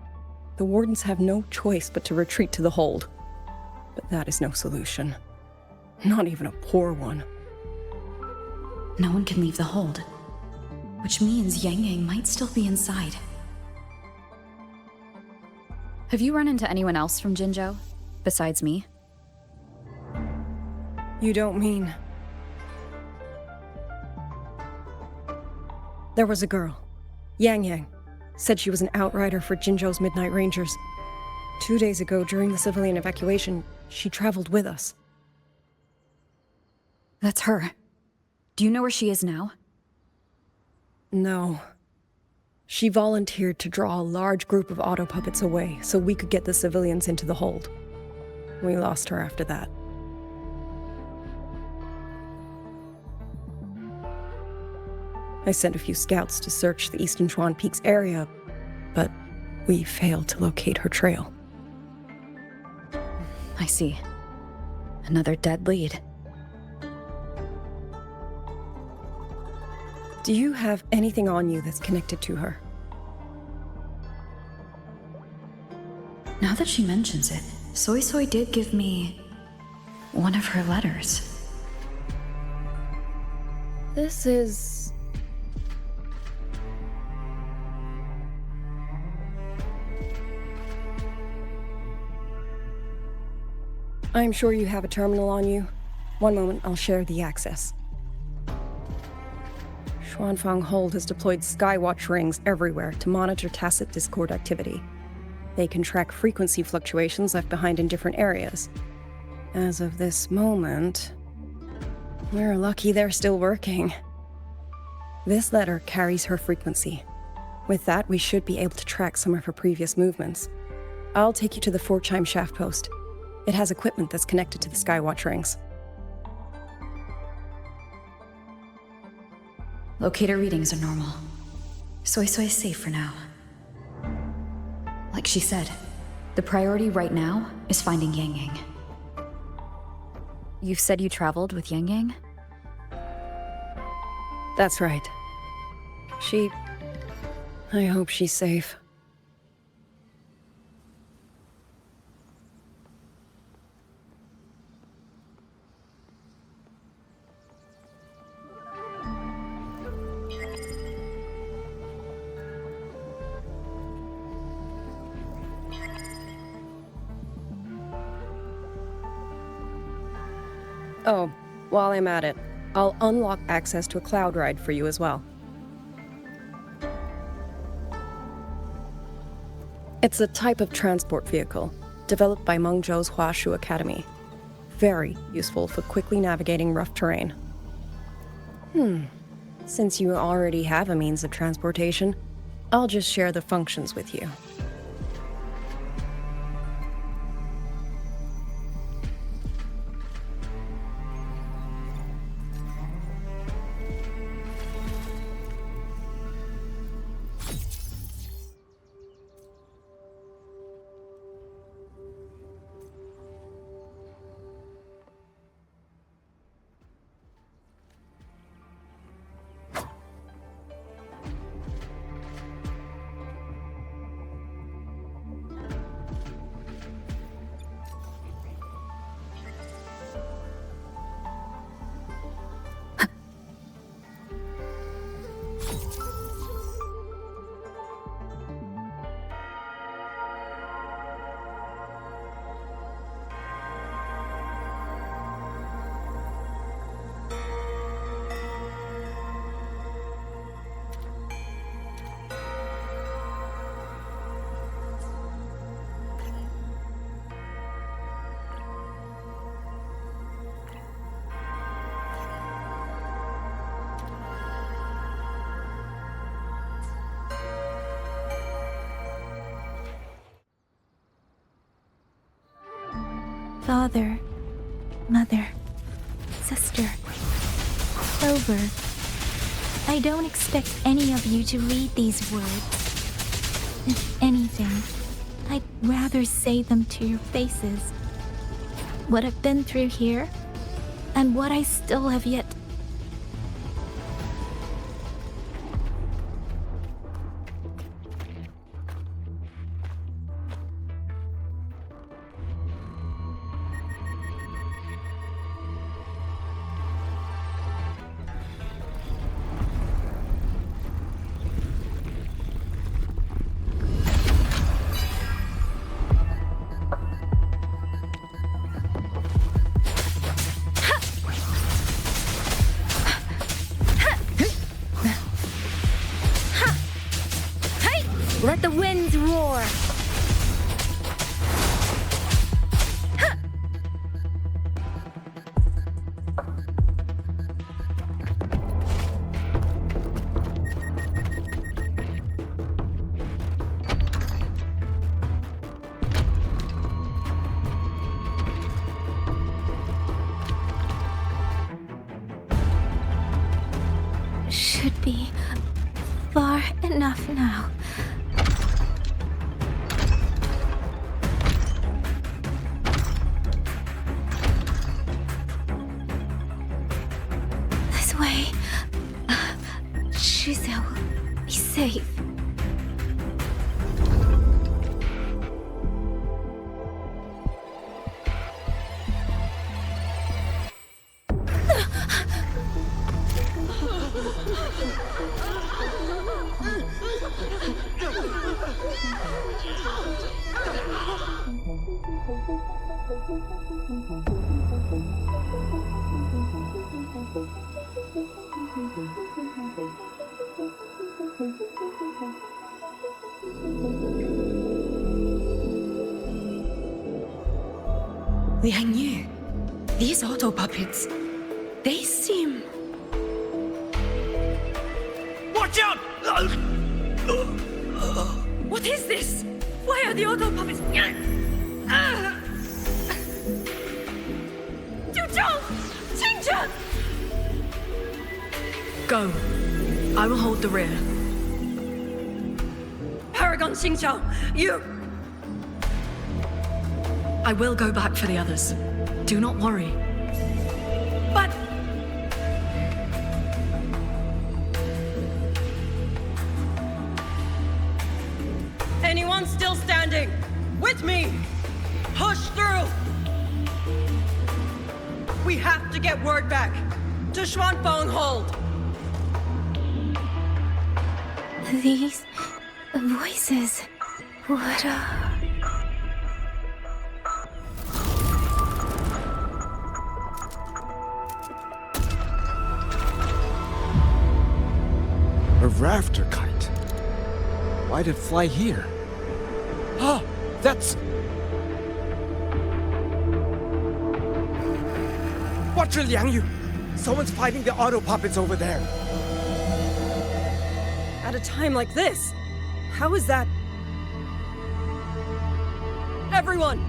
the Wardens have no choice but to retreat to the hold. But that is no solution. Not even a poor one. No one can leave the hold, which means Yang Yang might still be inside. Have you run into anyone else from Jinzhou, besides me? You don't mean... There was a girl, Yang Yang. Said she was an outrider for Jinzhou's Midnight Rangers. 2 days ago, during the civilian evacuation, she traveled with us. That's her. Do you know where she is now? No. She volunteered to draw a large group of auto puppets away so we could get the civilians into the hold. We lost her after that. I sent a few scouts to search the Eastern Chuan Peaks area, but we failed to locate her trail. I see. Another dead lead. Do you have anything on you that's connected to her? Now that she mentions it, Soy Soy did give me one of her letters. This is... I'm sure you have a terminal on you. One moment, I'll share the access. Xuanfang Hold has deployed Skywatch rings everywhere to monitor Tacit Discord activity. They can track frequency fluctuations left behind in different areas. As of this moment, we're lucky they're still working. This letter carries her frequency. With that, we should be able to track some of her previous movements. I'll take you to the 4-chime shaft post. It has equipment that's connected to the Skywatch rings. Locator readings are normal. Soy is safe for now. Like she said, the priority right now is finding Yang Yang. You've said you traveled with Yang Yang? That's right. I hope she's safe. Oh, while I'm at it, I'll unlock access to a cloud ride for you as well. It's a type of transport vehicle, developed by Mengzhou's Huashu Academy. Very useful for quickly navigating rough terrain. Since you already have a means of transportation, I'll just share the functions with you. Father, Mother, Sister, Clover. I don't expect any of you to read these words. If anything, I'd rather say them to your faces. What I've been through here, and what I still have yet to Let the winds roar! should be far enough now. This way. Shizuo will be safe. Liang Yu, these auto puppets, they seem... Watch out! What is this? Why are the auto puppets... Go. I will hold the rear. Paragon Xingqiao, you... I will go back for the others. Do not worry. But... Anyone still standing? With me! Push through! We have to get word back to Xuanfeng Hold! These voices. What A rafter kite. Why'd it fly here? Ah, that's... Watch it, Liang Yu! Someone's fighting the auto puppets over there. At a time like this, how is that? Everyone,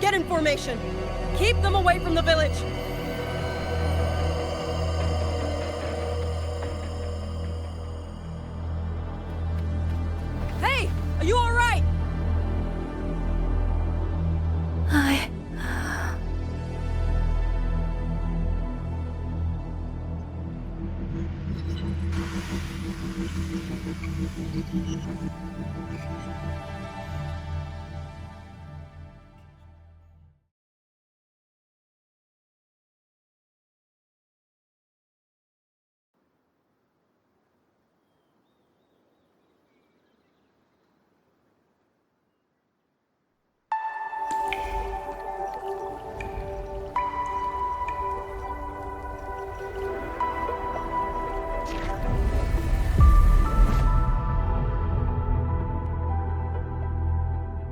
get in formation. Keep them away from the village. Hey, are you all right?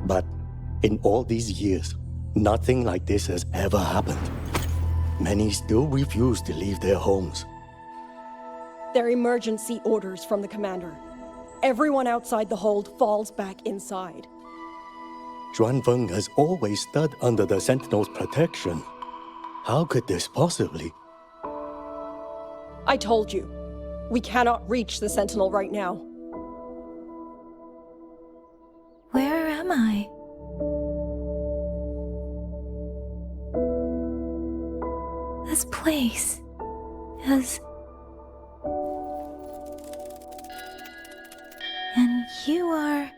But in all these years, nothing like this has ever happened. Many still refuse to leave their homes. They're emergency orders from the commander. Everyone outside the hold falls back inside. Xuanfeng has always stood under the Sentinel's protection. How could this possibly? I told you, we cannot reach the Sentinel right now. Where am I? This place is... And you are...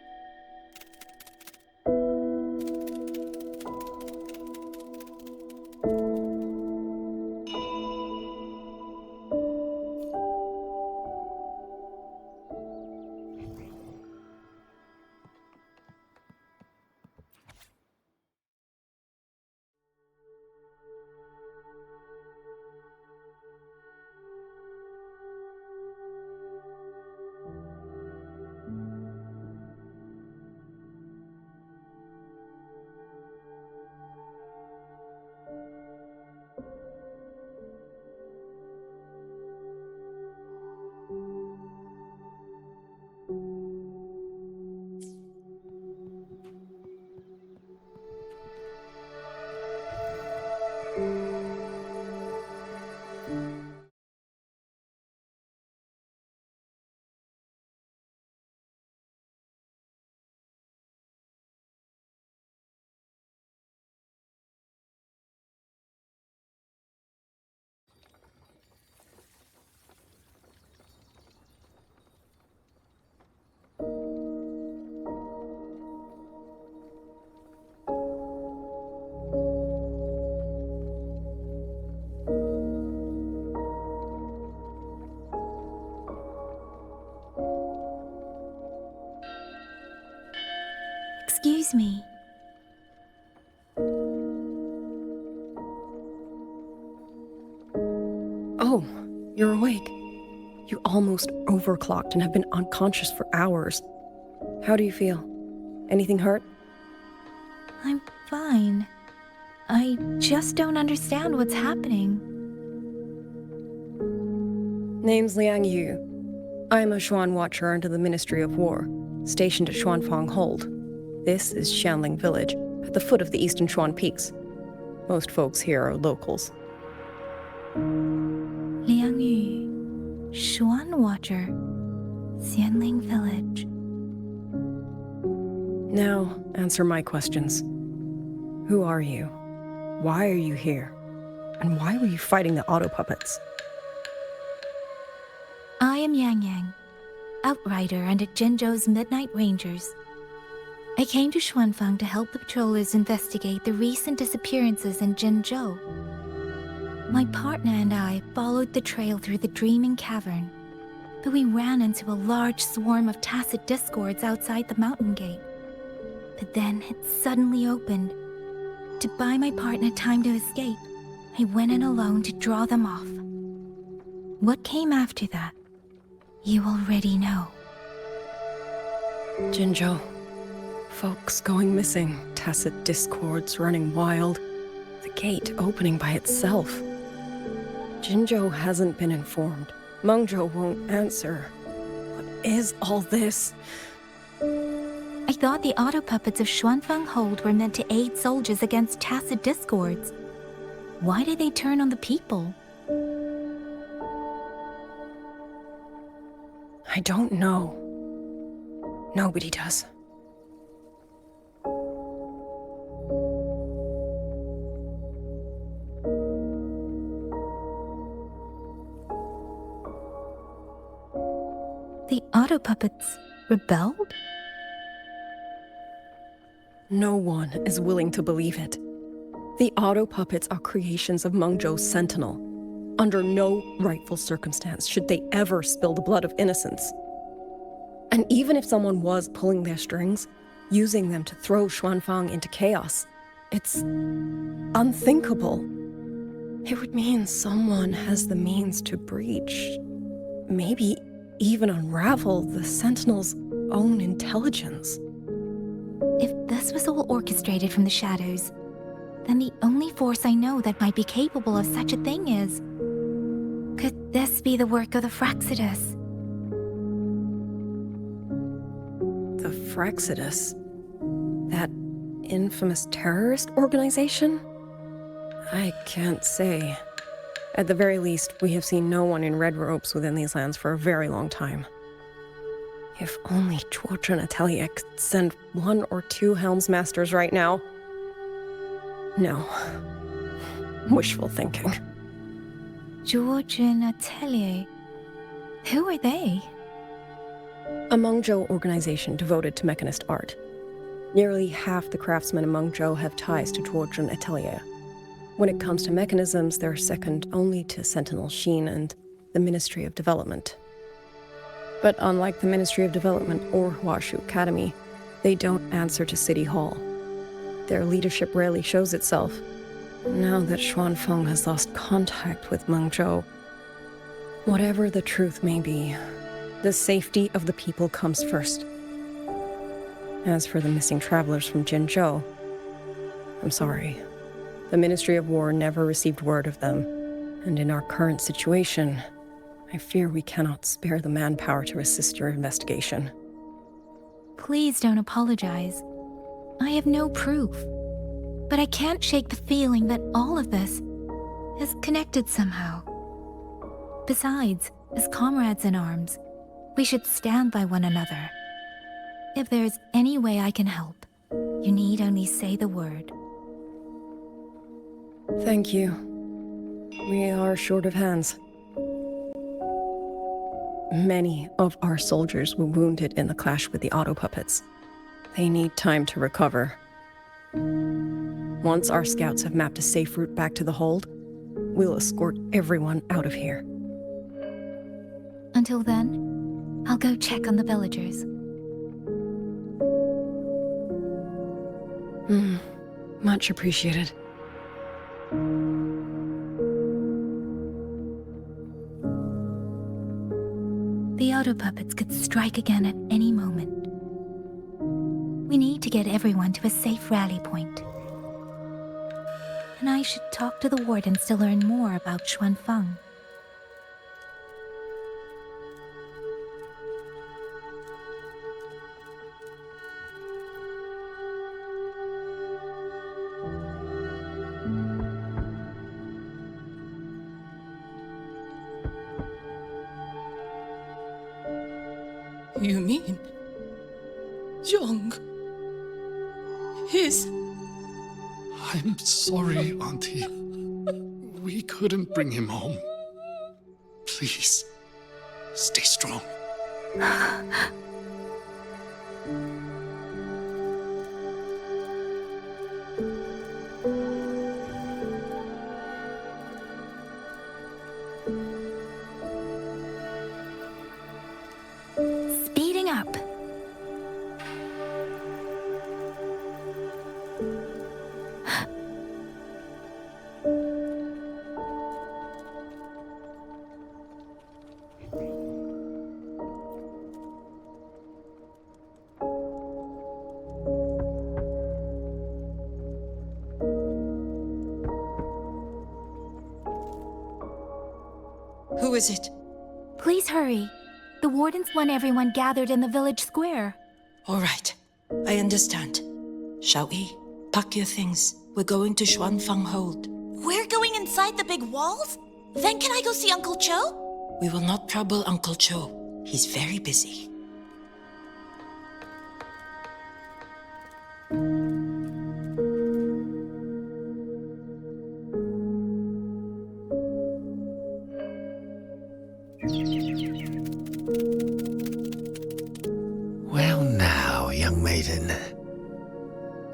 Excuse me. Oh, you're awake. You almost overclocked and have been unconscious for hours. How do you feel? Anything hurt? I'm fine. I just don't understand what's happening. Name's Liang Yu. I'm a Xuan Watcher under the Ministry of War, stationed at Xuanfang Hold. This is Xianling Village, at the foot of the Eastern Xuan Peaks. Most folks here are locals. Liang Yu, Xuan Watcher, Xianling Village. Now, answer my questions. Who are you? Why are you here? And why were you fighting the auto puppets? I am Yang Yang, Outrider under Jinzhou's Midnight Rangers. I came to Xuanfang to help the patrollers investigate the recent disappearances in Jinzhou. My partner and I followed the trail through the Dreaming Cavern, but we ran into a large swarm of tacit discords outside the mountain gate. But then it suddenly opened. To buy my partner time to escape, I went in alone to draw them off. What came after that, you already know. Jinzhou. Folks going missing, tacit discords running wild, the gate opening by itself. Jinzhou hasn't been informed. Mengzhou won't answer. What is all this? I thought the auto puppets of Xuanfang Hold were meant to aid soldiers against tacit discords. Why did they turn on the people? I don't know. Nobody does. The auto puppets rebelled? No one is willing to believe it. The auto puppets are creations of Mengzhou's Sentinel. Under no rightful circumstance should they ever spill the blood of innocents. And even if someone was pulling their strings, using them to throw Xuanfang into chaos, it's unthinkable. It would mean someone has the means to breach, maybe even unravel the Sentinel's own intelligence. If this was all orchestrated from the shadows, then the only force I know that might be capable of such a thing is... Could this be the work of the Fraxidus? The Fraxidus? That infamous terrorist organization? I can't say. At the very least, we have seen no one in red robes within these lands for a very long time. If only Chuochen Atelier could send 1 or 2 Helmsmasters right now. No. Wishful thinking. Chuochen Atelier? Who are they? A Mengzhou organization devoted to mechanist art. Nearly half the craftsmen in Mengzhou have ties to Chuochen Atelier. When it comes to mechanisms, they're second only to Sentinel Xin and the Ministry of Development. But unlike the Ministry of Development or Huashu Academy, they don't answer to City Hall. Their leadership rarely shows itself. Now that Xuanfeng has lost contact with Mengzhou, whatever the truth may be, the safety of the people comes first. As for the missing travelers from Jinzhou, I'm sorry. The Ministry of War never received word of them, and in our current situation, I fear we cannot spare the manpower to assist your investigation. Please don't apologize. I have no proof. But I can't shake the feeling that all of this is connected somehow. Besides, as comrades in arms, we should stand by one another. If there is any way I can help, you need only say the word. Thank you. We are short of hands. Many of our soldiers were wounded in the clash with the auto puppets. They need time to recover. Once our scouts have mapped a safe route back to the hold, we'll escort everyone out of here. Until then, I'll go check on the villagers. Much appreciated. shadow puppets could strike again at any moment. We need to get everyone to a safe rally point. And I should talk to the wardens to learn more about Xuanfeng. You mean... Young... His... I'm sorry, Auntie. We couldn't bring him home. Please, stay strong. Speeding up. Who is it? Please hurry. The wardens want everyone gathered in the village square. All right. I understand. Shall we? Pack your things. We're going to Xuanfeng Hold. We're going inside the big walls? Then can I go see Uncle Cho? We will not trouble Uncle Cho. He's very busy. Well now, young maiden.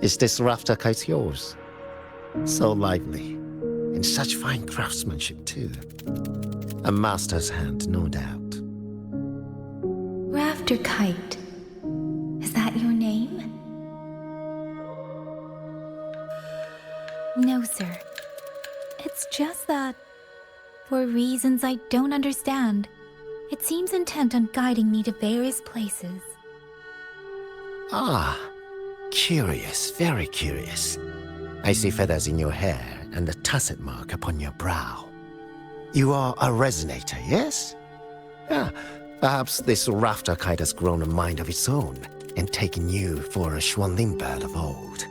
Is this rafter kite yours? So lively, and such fine craftsmanship too. A master's hand, no doubt. Rafter Kite. Is that your name? No, sir. It's just that, for reasons I don't understand, it seems intent on guiding me to various places. Ah, curious, very curious. I see feathers in your hair and a tacet mark upon your brow. You are a resonator, yes? Ah, perhaps this rafter kite has grown a mind of its own and taken you for a Xuanling bird of old.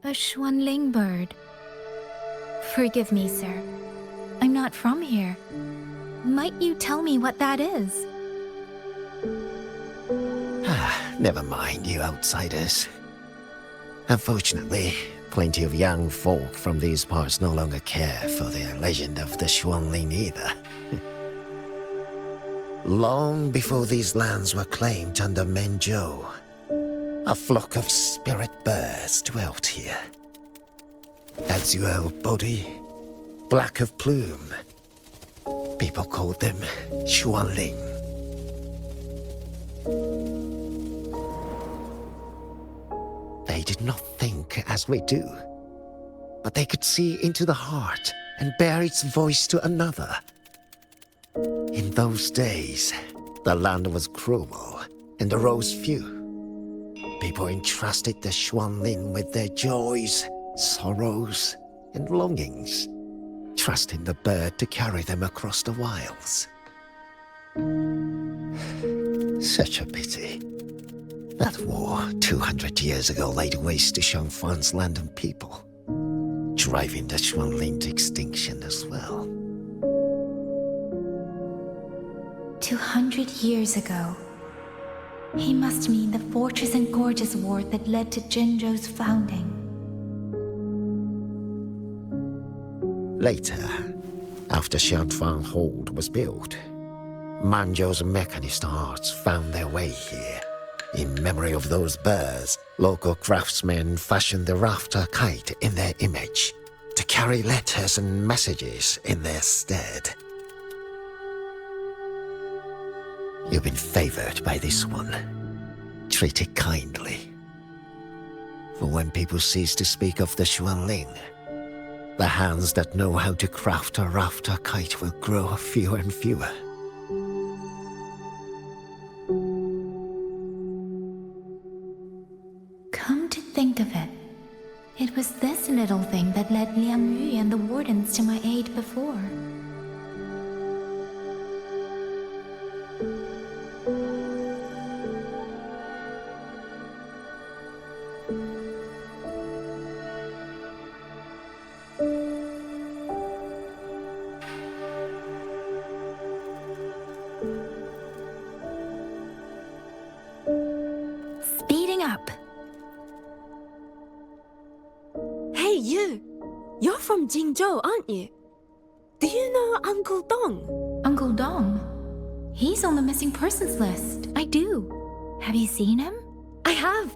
A Xuanling bird. Forgive me, sir. I'm not from here. Might you tell me what that is? Never mind, you outsiders. Unfortunately, plenty of young folk from these parts no longer care for the legend of the Xuanling either. Long before these lands were claimed under Mengzhou, a flock of spirit birds dwelt here. Azure body, black of plume. People called them Xuanling. They did not think as we do, but they could see into the heart and bear its voice to another. In those days, the land was cruel and the roads few. People entrusted the Xuanling with their joys, sorrows, and longings, trusting the bird to carry them across the wilds. Such a pity. That war 200 years ago laid waste to Xuanfang's land and people, driving the Xuanling to extinction as well. 200 years ago. He must mean the Fortress and Gorges War that led to Jinzhou's founding. Later, after Xuanfang Hold was built, Mengzhou's mechanist arts found their way here. In memory of those birds, local craftsmen fashioned the rafter kite in their image to carry letters and messages in their stead. You've been favored by this one. Treat it kindly. For when people cease to speak of the Xuanling, The hands that know how to craft a rafter kite will grow fewer and fewer. Come to think of it, it was this little thing that led Liang Yu and the wardens to my aid before. Speeding up. Hey, you! You're from Jingzhou, aren't you? Do you know Uncle Dong? Uncle Dong? He's on the missing persons list. I do. Have you seen him? I have.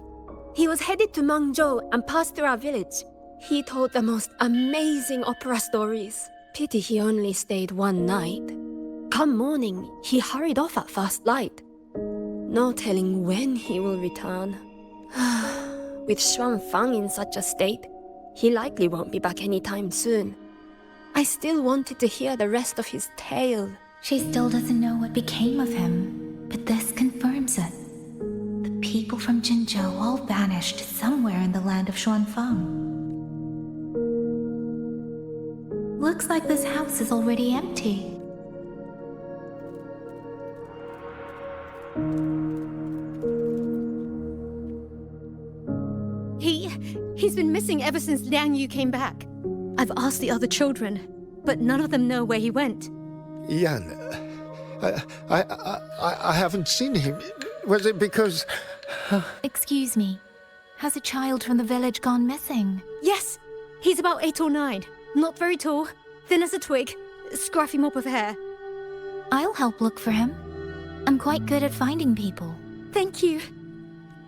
He was headed to Mengzhou and passed through our village. He told the most amazing opera stories. Pity he only stayed one night. Come morning, he hurried off at first light. No telling when he will return. With Xuanfang in such a state, he likely won't be back anytime soon. I still wanted to hear the rest of his tale. She still doesn't know what became of him, but this confirms it. The people from Jingzhou all vanished somewhere in the land of Xuanfang. Looks like this house is already empty. He's been missing ever since Liang Yu came back. I've asked the other children, but none of them know where he went. Yan, I haven't seen him. Was it because... Excuse me. Has a child from the village gone missing? Yes, he's about 8 or 9. Not very tall, thin as a twig, scruffy mop of hair. I'll help look for him. I'm quite good at finding people. Thank you.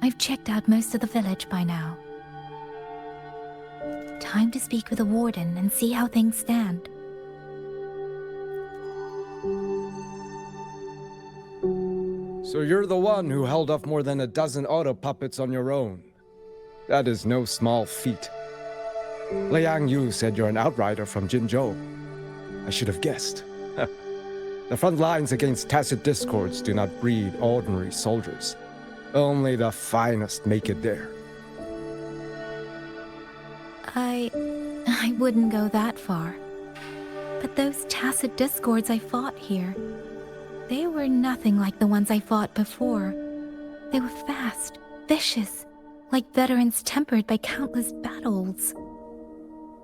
I've checked out most of the village by now. Time to speak with the warden and see how things stand. So you're the one who held off more than a dozen auto puppets on your own. That is no small feat. Liang Yu said you're an outrider from Jingzhou. I should have guessed. The front lines against tacit discords do not breed ordinary soldiers. Only the finest make it there. I wouldn't go that far. But those tacit discords I fought here, they were nothing like the ones I fought before. They were fast, vicious, like veterans tempered by countless battles.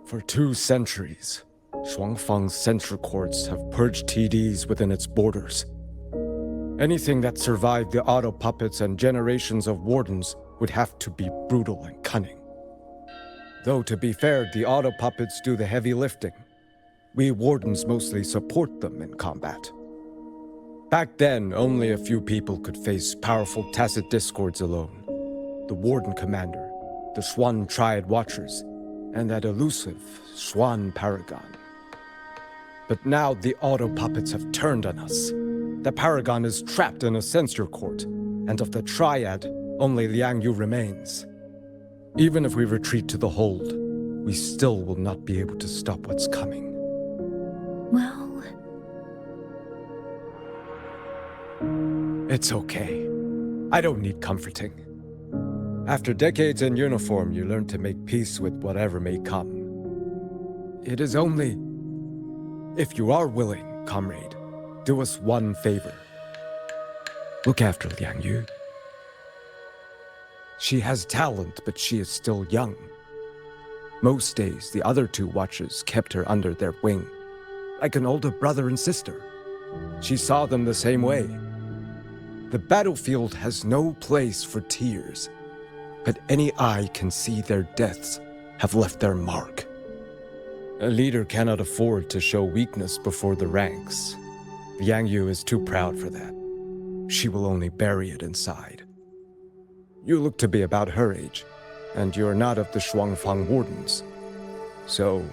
For 2 centuries, Xuanfang's censure courts have purged TDs within its borders. Anything that survived the auto puppets and generations of wardens would have to be brutal and cunning. Though to be fair, the auto puppets do the heavy lifting. We wardens mostly support them in combat. Back then, only a few people could face powerful tacit discords alone. The warden commander, the Xuan Triad Watchers, and that elusive Xuan Paragon. But now the auto puppets have turned on us. The Paragon is trapped in a censure court, and of the Triad, only Liang Yu remains. Even if we retreat to the hold, we still will not be able to stop what's coming. Well... It's okay. I don't need comforting. After decades in uniform, you learn to make peace with whatever may come. It is only... If you are willing, comrade, do us one favor. Look after Liang Yu. She has talent, but she is still young. Most days, the other 2 watchers kept her under their wing, like an older brother and sister. She saw them the same way. The battlefield has no place for tears, but any eye can see their deaths have left their mark. A leader cannot afford to show weakness before the ranks. Liang Yu is too proud for that. She will only bury it inside. You look to be about her age, and you're not of the Xuanfang Wardens. So,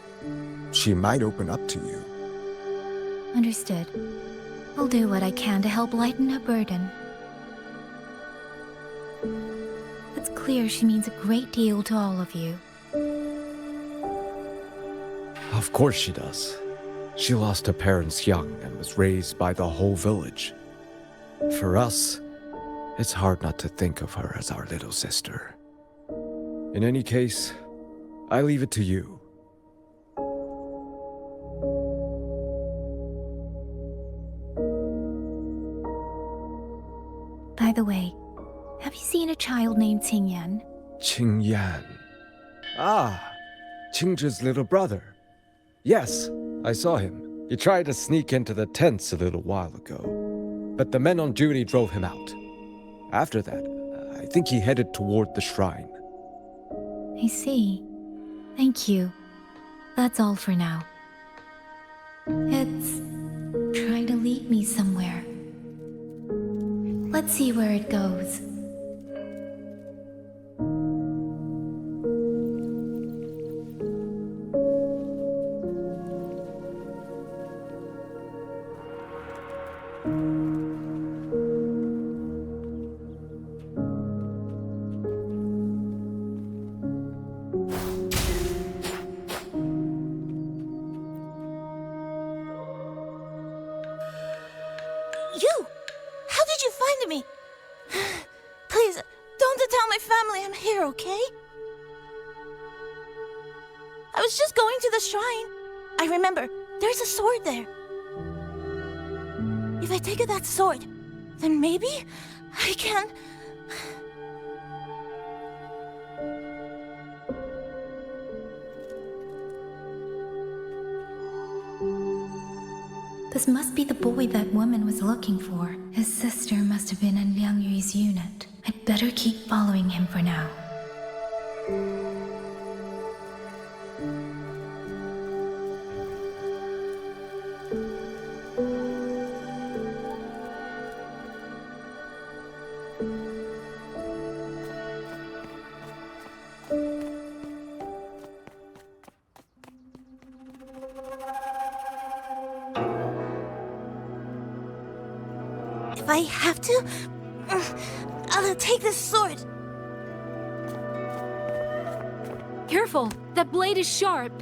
she might open up to you. Understood. I'll do what I can to help lighten her burden. It's clear she means a great deal to all of you. Of course she does. She lost her parents young and was raised by the whole village. For us, it's hard not to think of her as our little sister. In any case, I leave it to you. By the way, have you seen a child named Qingyan? Qingyan. Ah, Qingzhi's little brother. Yes, I saw him. He tried to sneak into the tents a little while ago, but the men on duty drove him out. After that, I think he headed toward the shrine. I see. Thank you. That's all for now. It's trying to lead me somewhere. Let's see where it goes. You! How did you find me? Please, don't tell my family I'm here, okay? I was just going to the shrine. I remember, there's a sword there. If I take that sword, then maybe I can... This must be the boy that woman was looking for. His sister must have been in Liang Yu's unit. I'd better keep following him for now. If I have to, I'll take this sword. Careful! That blade is sharp!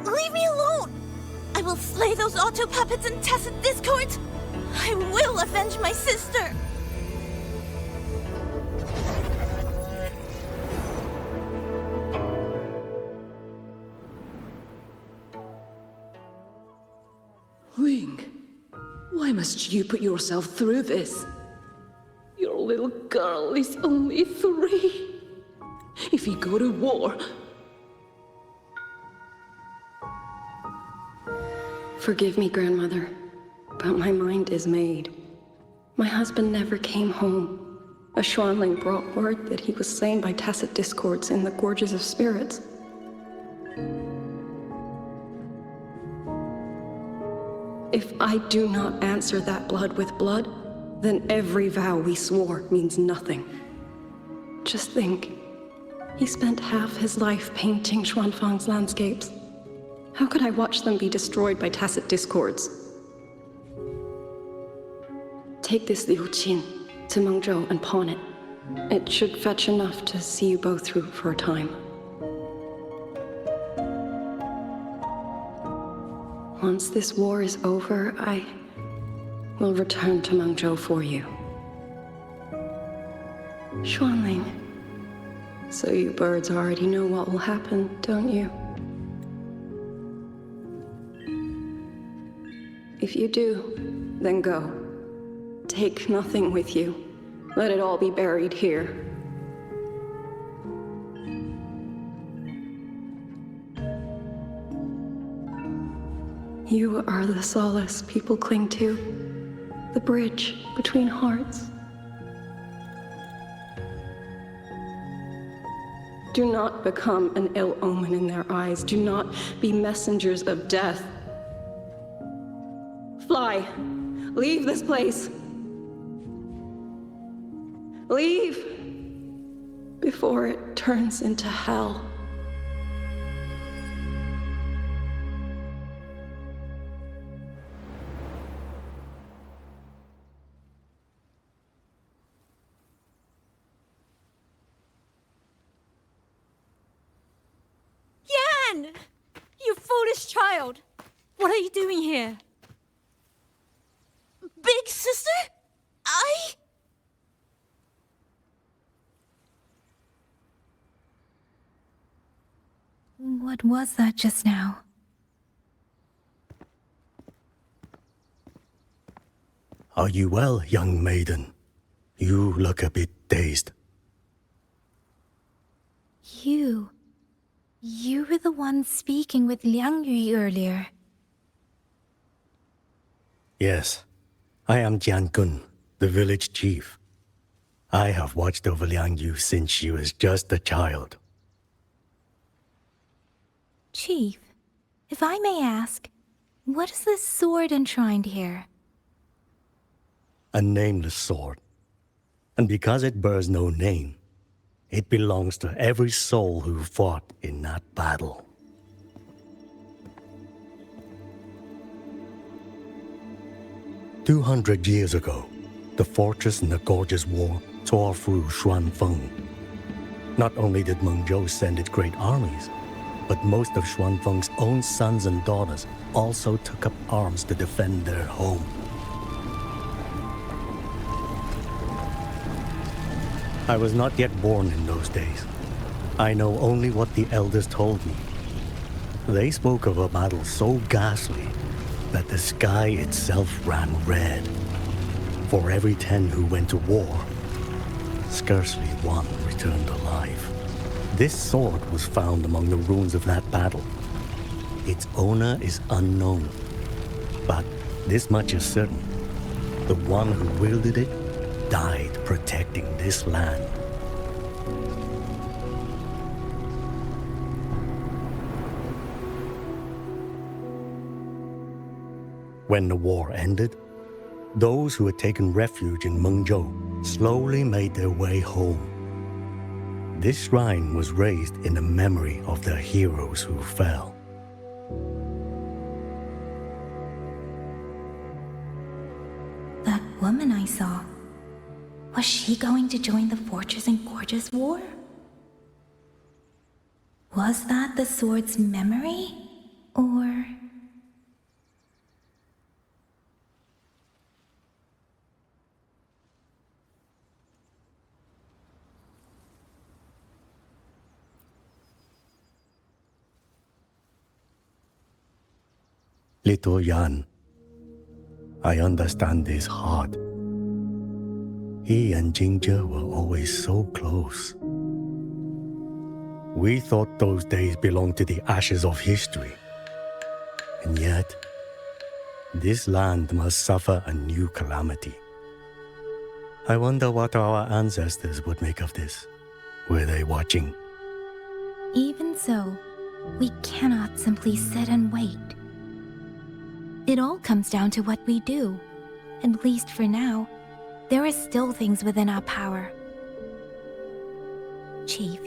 Leave me alone! I will slay those auto puppets and tacit discords! I will avenge my sister! Ling, why must you put yourself through this? Your little girl is only 3. If you go to war... Forgive me, grandmother, but my mind is made. My husband never came home. A Xuanling brought word that he was slain by tacit discords in the Gorges of Spirits. If I do not answer that blood with blood, then every vow we swore means nothing. Just think, he spent half his life painting Xuanfang's landscapes. How could I watch them be destroyed by tacit discords? Take this Liu Qin to Mengzhou and pawn it. It should fetch enough to see you both through for a time. Once this war is over, I will return to Mengzhou for you. Xuanling, so you birds already know what will happen, don't you? If you do, then go. Take nothing with you. Let it all be buried here. You are the solace people cling to, the bridge between hearts. Do not become an ill omen in their eyes. Do not be messengers of death. Fly. Leave this place. Leave before it turns into hell. Yan! foolish child! What are you doing here? Big sister? What was that just now? Are you well, young maiden? You look a bit dazed. You were the one speaking with Liang Yu earlier. Yes, I am Jian Gun, the village chief. I have watched over Liang Yu since she was just a child. Chief, if I may ask, what is this sword enshrined here? A nameless sword. And because it bears no name, it belongs to every soul who fought in that battle. "200 years ago, the fortress in the Gorgeous War tore through Xuanfeng. Not only did Mengzhou send its great armies, but most of Xuanfeng's own sons and daughters also took up arms to defend their home. I was not yet born in those days. I know only what the elders told me. They spoke of a battle so ghastly that the sky itself ran red. For every 10 who went to war, scarcely one returned alive. This sword was found among the ruins of that battle. Its owner is unknown, but this much is certain. The one who wielded it died protecting this land. When the war ended, those who had taken refuge in Mengzhou slowly made their way home. This shrine was raised in the memory of the heroes who fell. That woman I saw, was she going to join the Fortress and Gorgeous War? Was that the sword's memory? Or... Little Yan, I understand this hard. He and Ginger were always so close. We thought those days belonged to the ashes of history. And yet, this land must suffer a new calamity. I wonder what our ancestors would make of this. Were they watching? Even so, we cannot simply sit and wait. It all comes down to what we do. At least for now, there are still things within our power. Chief,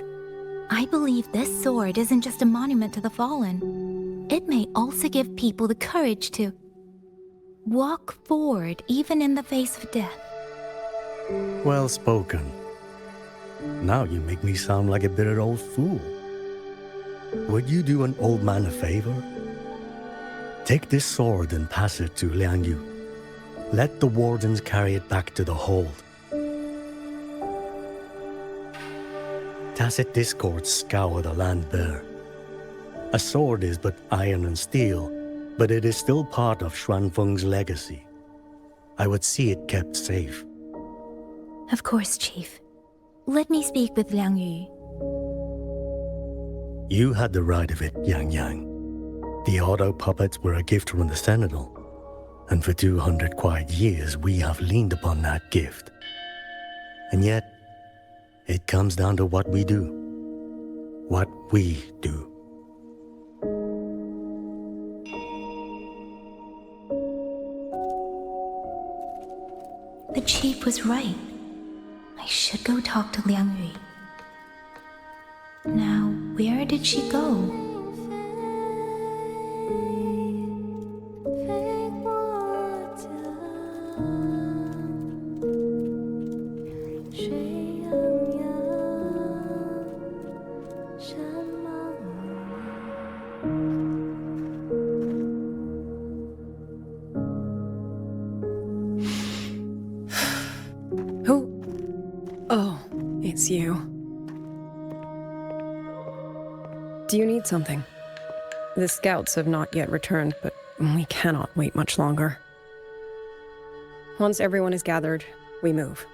I believe this sword isn't just a monument to the fallen. It may also give people the courage to walk forward even in the face of death. Well spoken. Now you make me sound like a bitter old fool. Would you do an old man a favor? Take this sword and pass it to Liang Yu. Let the wardens carry it back to the hold. Tacit discords scour the land bare. A sword is but iron and steel, but it is still part of Xuanfeng's legacy. I would see it kept safe. Of course, Chief. Let me speak with Liang Yu. You had the right of it, Yang Yang. The auto puppets were a gift from the Sentinel, and for 200 quiet years we have leaned upon that gift. And yet, it comes down to what we do. What we do. The Chief was right. I should go talk to Liang Yu. Now, where did she go? It's you. Do you need something? The scouts have not yet returned, but we cannot wait much longer. Once everyone is gathered, we move.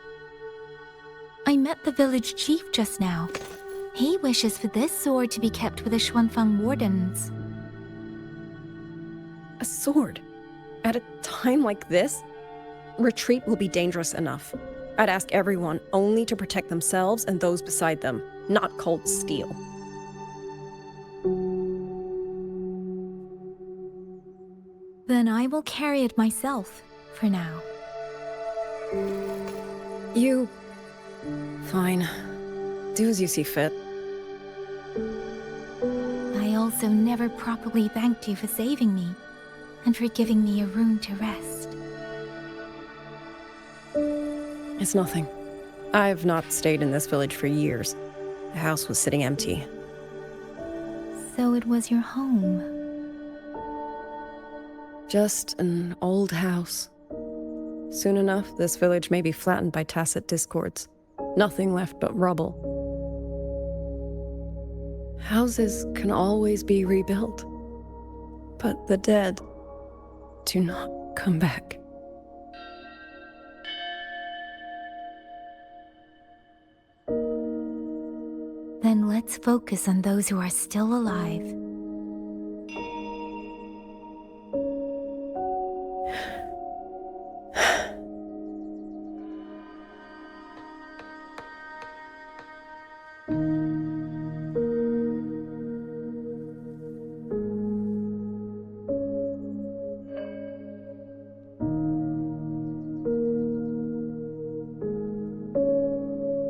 I met the village chief just now. He wishes for this sword to be kept with the Xuanfang wardens. A sword? At a time like this? Retreat will be dangerous enough. I'd ask everyone only to protect themselves and those beside them, not cold steel. Then I will carry it myself, for now. You... Fine. Do as you see fit. I also never properly thanked you for saving me, and for giving me a room to rest. It's nothing. I've not stayed in this village for years. The house was sitting empty. So it was your home. Just an old house. Soon enough, this village may be flattened by tacit discords. Nothing left but rubble. Houses can always be rebuilt. But the dead do not come back. Then let's focus on those who are still alive.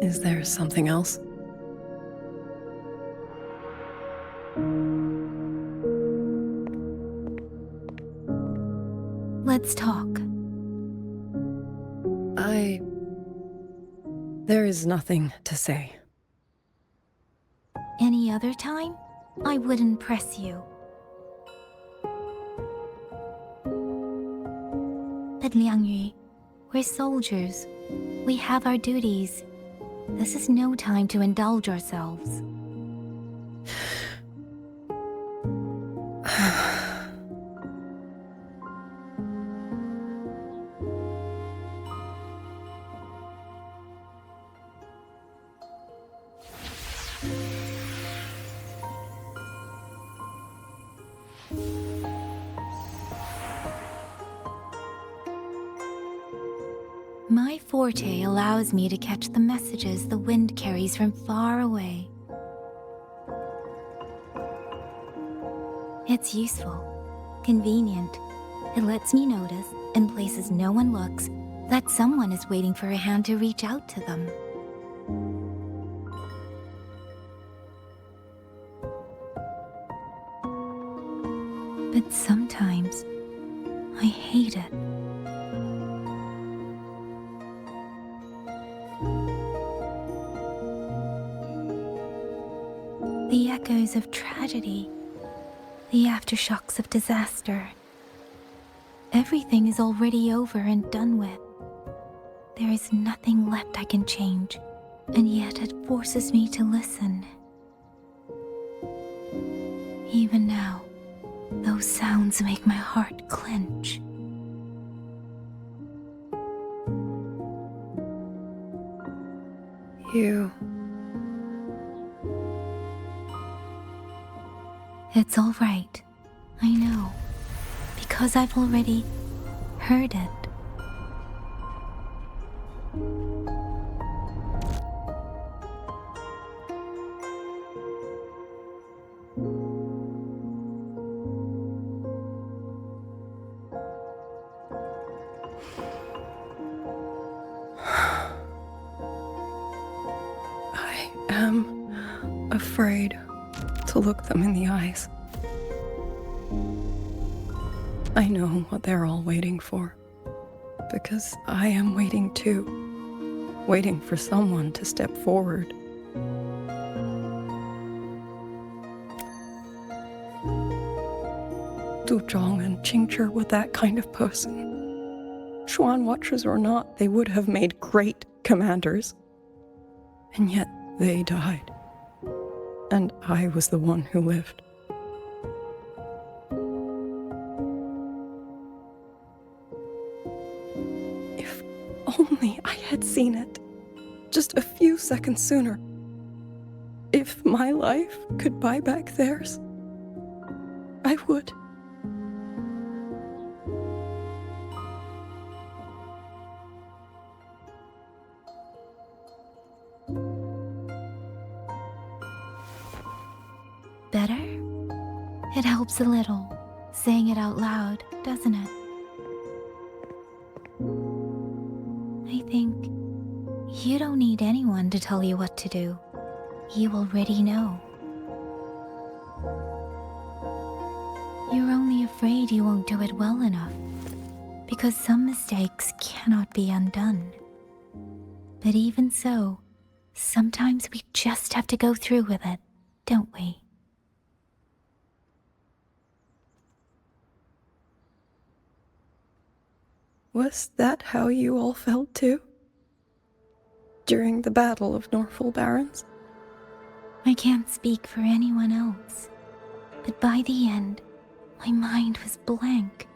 Is there something else? Let's talk. There is nothing to say. Any other time, I wouldn't press you. But Liangyu, we're soldiers. We have our duties. This is no time to indulge ourselves. My forte allows me to catch the messages the wind carries from far away. It's useful, convenient. It lets me notice, in places no one looks, that someone is waiting for a hand to reach out to them. But sometimes, I hate it. The echoes of tragedy, the aftershocks of disaster. Everything is already over and done with. There is nothing left I can change, and yet it forces me to listen. Even now, those sounds make my heart clench. You... It's all right. I know. Because I've already heard it. I am afraid to look them in the eyes. I know what they're all waiting for, because I am waiting too, waiting for someone to step forward. Du Zhong and Qingzhi were that kind of person. Xuan Watchers or not, they would have made great commanders. And yet they died. And I was the one who lived. If only I had seen it. Just a few seconds sooner. If my life could buy back theirs, I would. Better? It helps a little, saying it out loud, doesn't it? I think you don't need anyone to tell you what to do. You already know. You're only afraid you won't do it well enough, because some mistakes cannot be undone. But even so, sometimes we just have to go through with it, don't we? Was that how you all felt too? During the Battle of Norfolk Barrens? I can't speak for anyone else, but by the end, my mind was blank.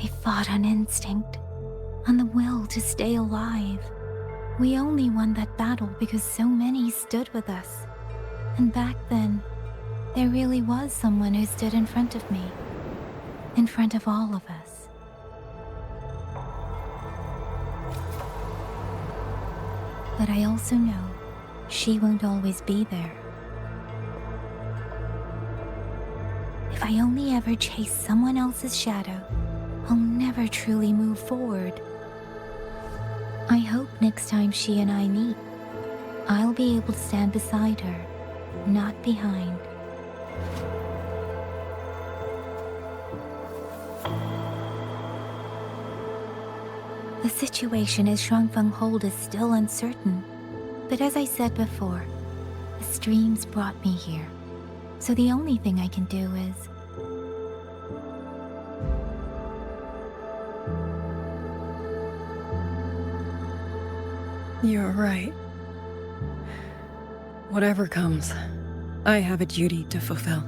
I fought on instinct, on the will to stay alive. We only won that battle because so many stood with us. And back then, there really was someone who stood in front of me, in front of all of us. But I also know she won't always be there. If I only ever chase someone else's shadow, I'll never truly move forward. I hope next time she and I meet, I'll be able to stand beside her, not behind. The situation as Shuangfeng Hold is still uncertain, but as I said before, the streams brought me here, so the only thing I can do is... You're right. Whatever comes, I have a duty to fulfill.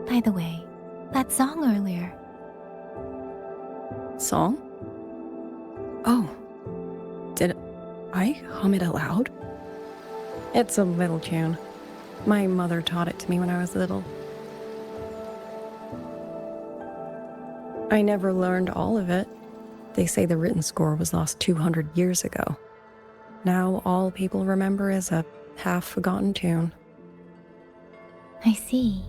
By the way, that song earlier. Song? Oh. Did I hum it aloud? It's a little tune. My mother taught it to me when I was little. I never learned all of it. They say the written score was lost 200 years ago. Now all people remember is a half-forgotten tune. I see.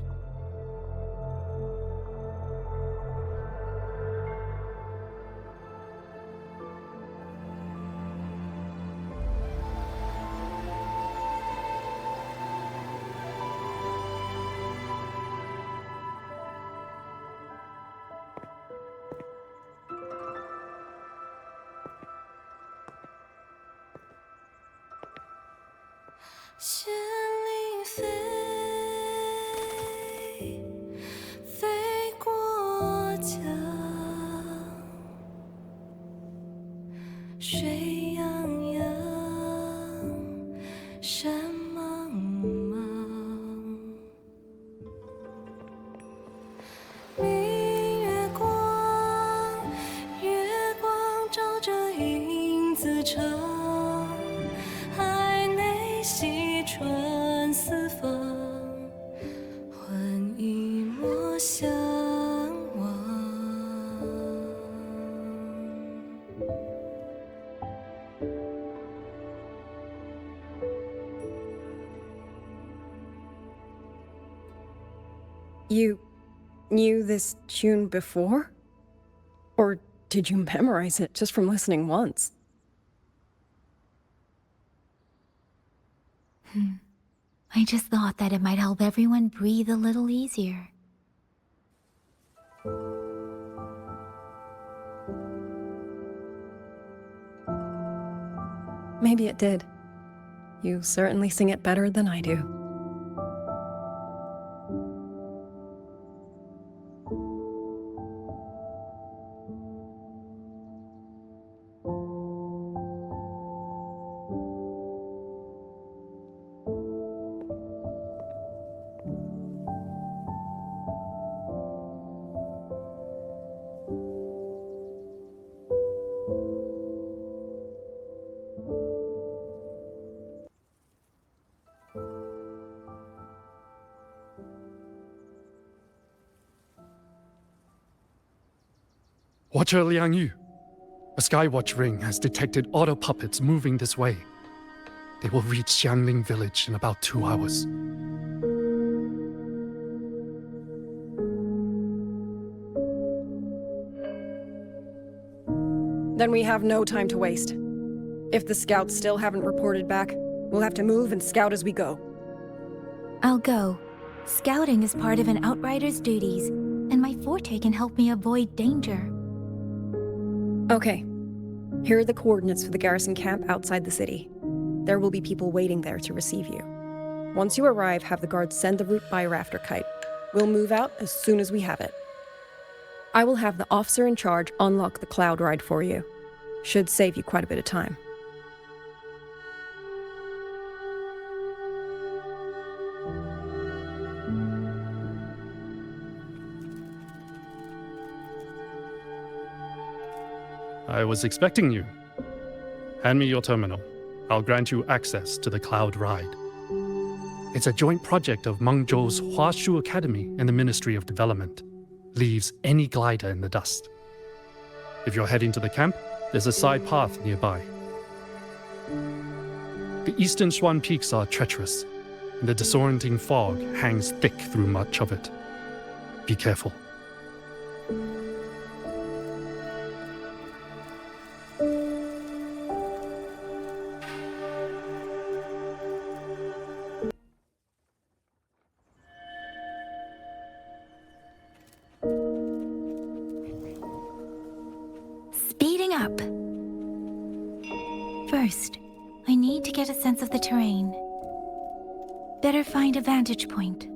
You knew this tune before? Or did you memorize it just from listening once? I just thought that it might help everyone breathe a little easier. Maybe it did. You certainly sing it better than I do. Watcher Liang Yu, a Skywatch ring has detected auto puppets moving this way. They will reach Xiangling village in about 2 hours. Then we have no time to waste. If the scouts still haven't reported back, we'll have to move and scout as we go. I'll go. Scouting is part of an outrider's duties, and my forte can help me avoid danger. Okay. Here are the coordinates for the garrison camp outside the city. There will be people waiting there to receive you. Once you arrive, have the guards send the route by rafter kite. We'll move out as soon as we have it. I will have the officer in charge unlock the cloud ride for you. Should save you quite a bit of time. I was expecting you. Hand me your terminal. I'll grant you access to the cloud ride. It's a joint project of Mengzhou's Huashu Academy and the Ministry of Development. Leaves any glider in the dust. If you're heading to the camp, there's a side path nearby. The eastern Xuan peaks are treacherous, and the disorienting fog hangs thick through much of it. Be careful. Speeding up. First, I need to get a sense of the terrain. Better find a vantage point.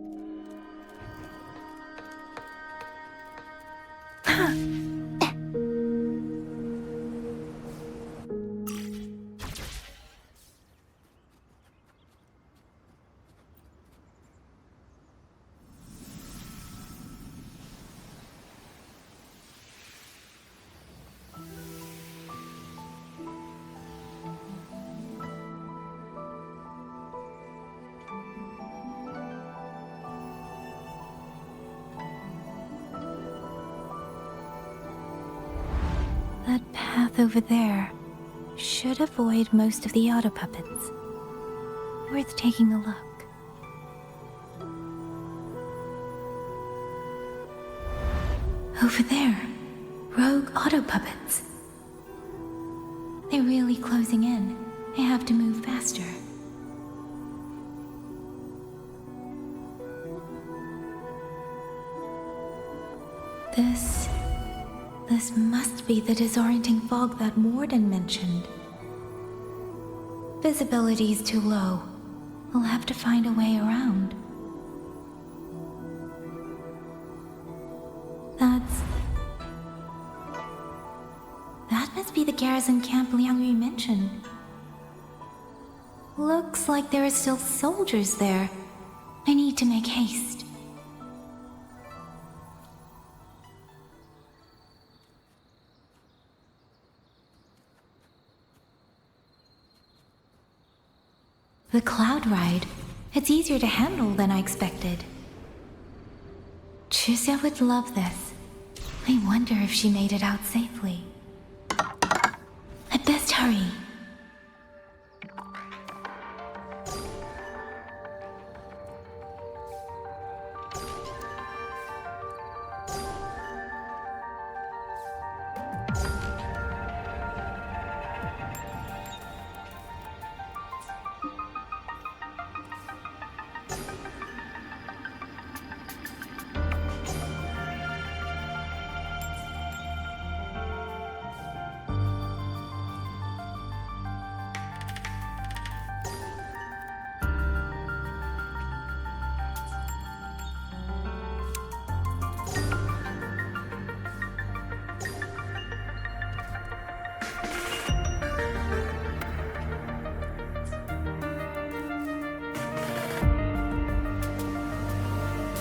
That path over there should avoid most of the auto puppets. Worth taking a look. Over there, rogue auto puppets. They're really closing in. I have to move faster. This must be the disorienting fog that Warden mentioned. Visibility's too low. I'll have to find a way around. That must be the garrison camp Liang Yu mentioned. Looks like there are still soldiers there. I need to make haste. The cloud ride. It's easier to handle than I expected. Chixia would love this. I wonder if she made it out safely. I'd best hurry.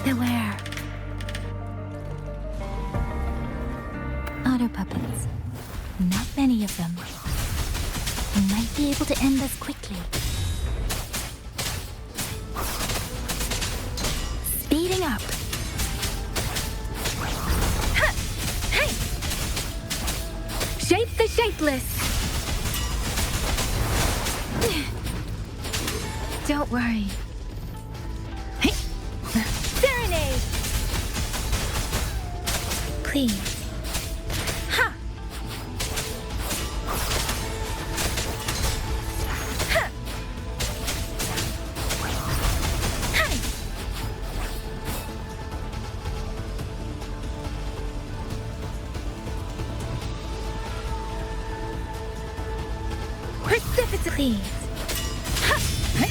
Beware. Auto puppets. Not many of them. We might be able to end this quickly. Speeding up. the shapeless! Don't worry. Hey. Serenade! Please. Ha! Ha! Hi! Precipitously! Ha! Ha!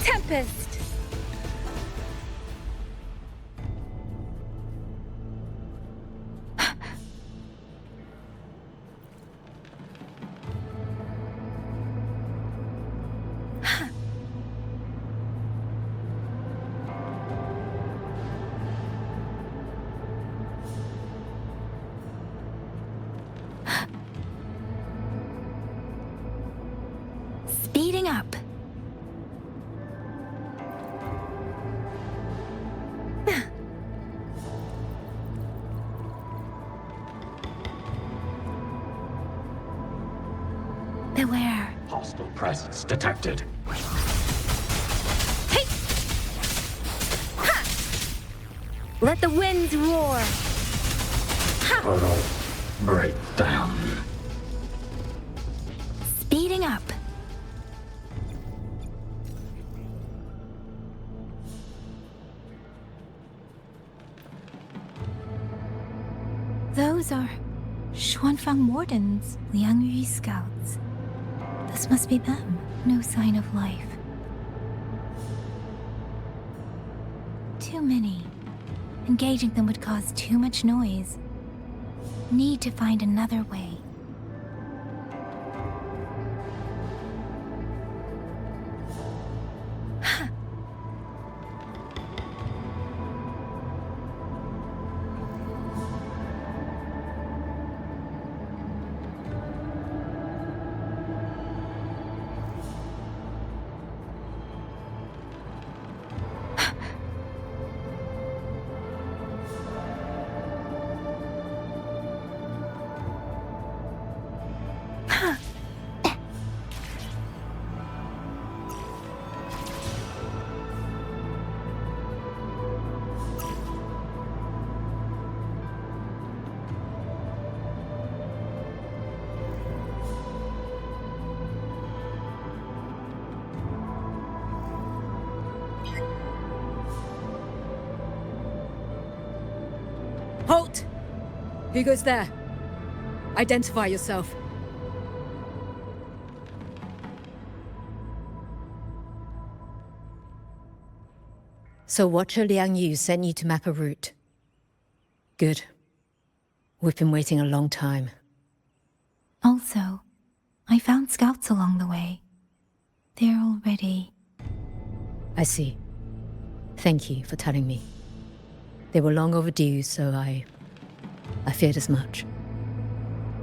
Tempest! Speeding up. Beware. Hostile presence detected. Hey! Ha! Let the winds roar. Ha! Portal breakdown. Speeding up. Those are Xuanfang Wardens, Liang Yu scouts. This must be them. No sign of life. Too many. Engaging them would cause too much noise. Need to find another way. Halt! Who goes there? Identify yourself. So Watcher Liang Yu sent you to map a route. Good. We've been waiting a long time. Also, I found scouts along the way. They're already... I see. Thank you for telling me. They were long overdue, so I feared as much.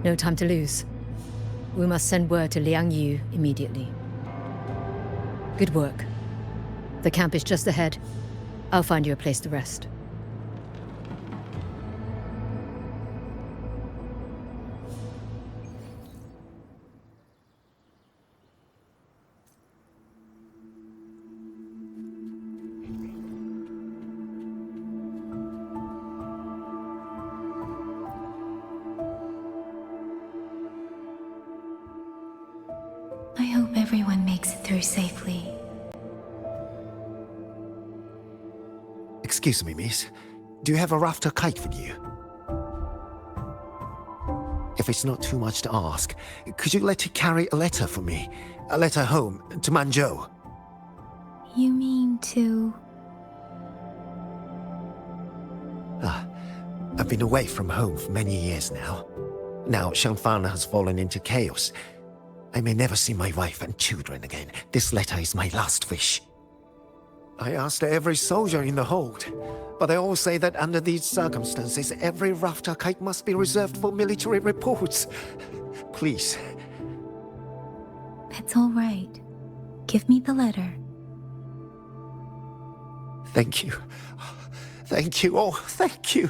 No time to lose. We must send word to Liang Yu immediately. Good work. The camp is just ahead. I'll find you a place to rest. I hope everyone makes it through safely. Excuse me, miss. Do you have a rafter kite with you? If it's not too much to ask, could you let it carry a letter for me? A letter home, to Mengzhou. You mean to... I've been away from home for many years now. Now Xiangfang has fallen into chaos. I may never see my wife and children again. This letter is my last wish. I asked every soldier in the hold, but they all say that under these circumstances, every rafter kite must be reserved for military reports. Please. It's all right. Give me the letter. Thank you. Thank you, oh, thank you.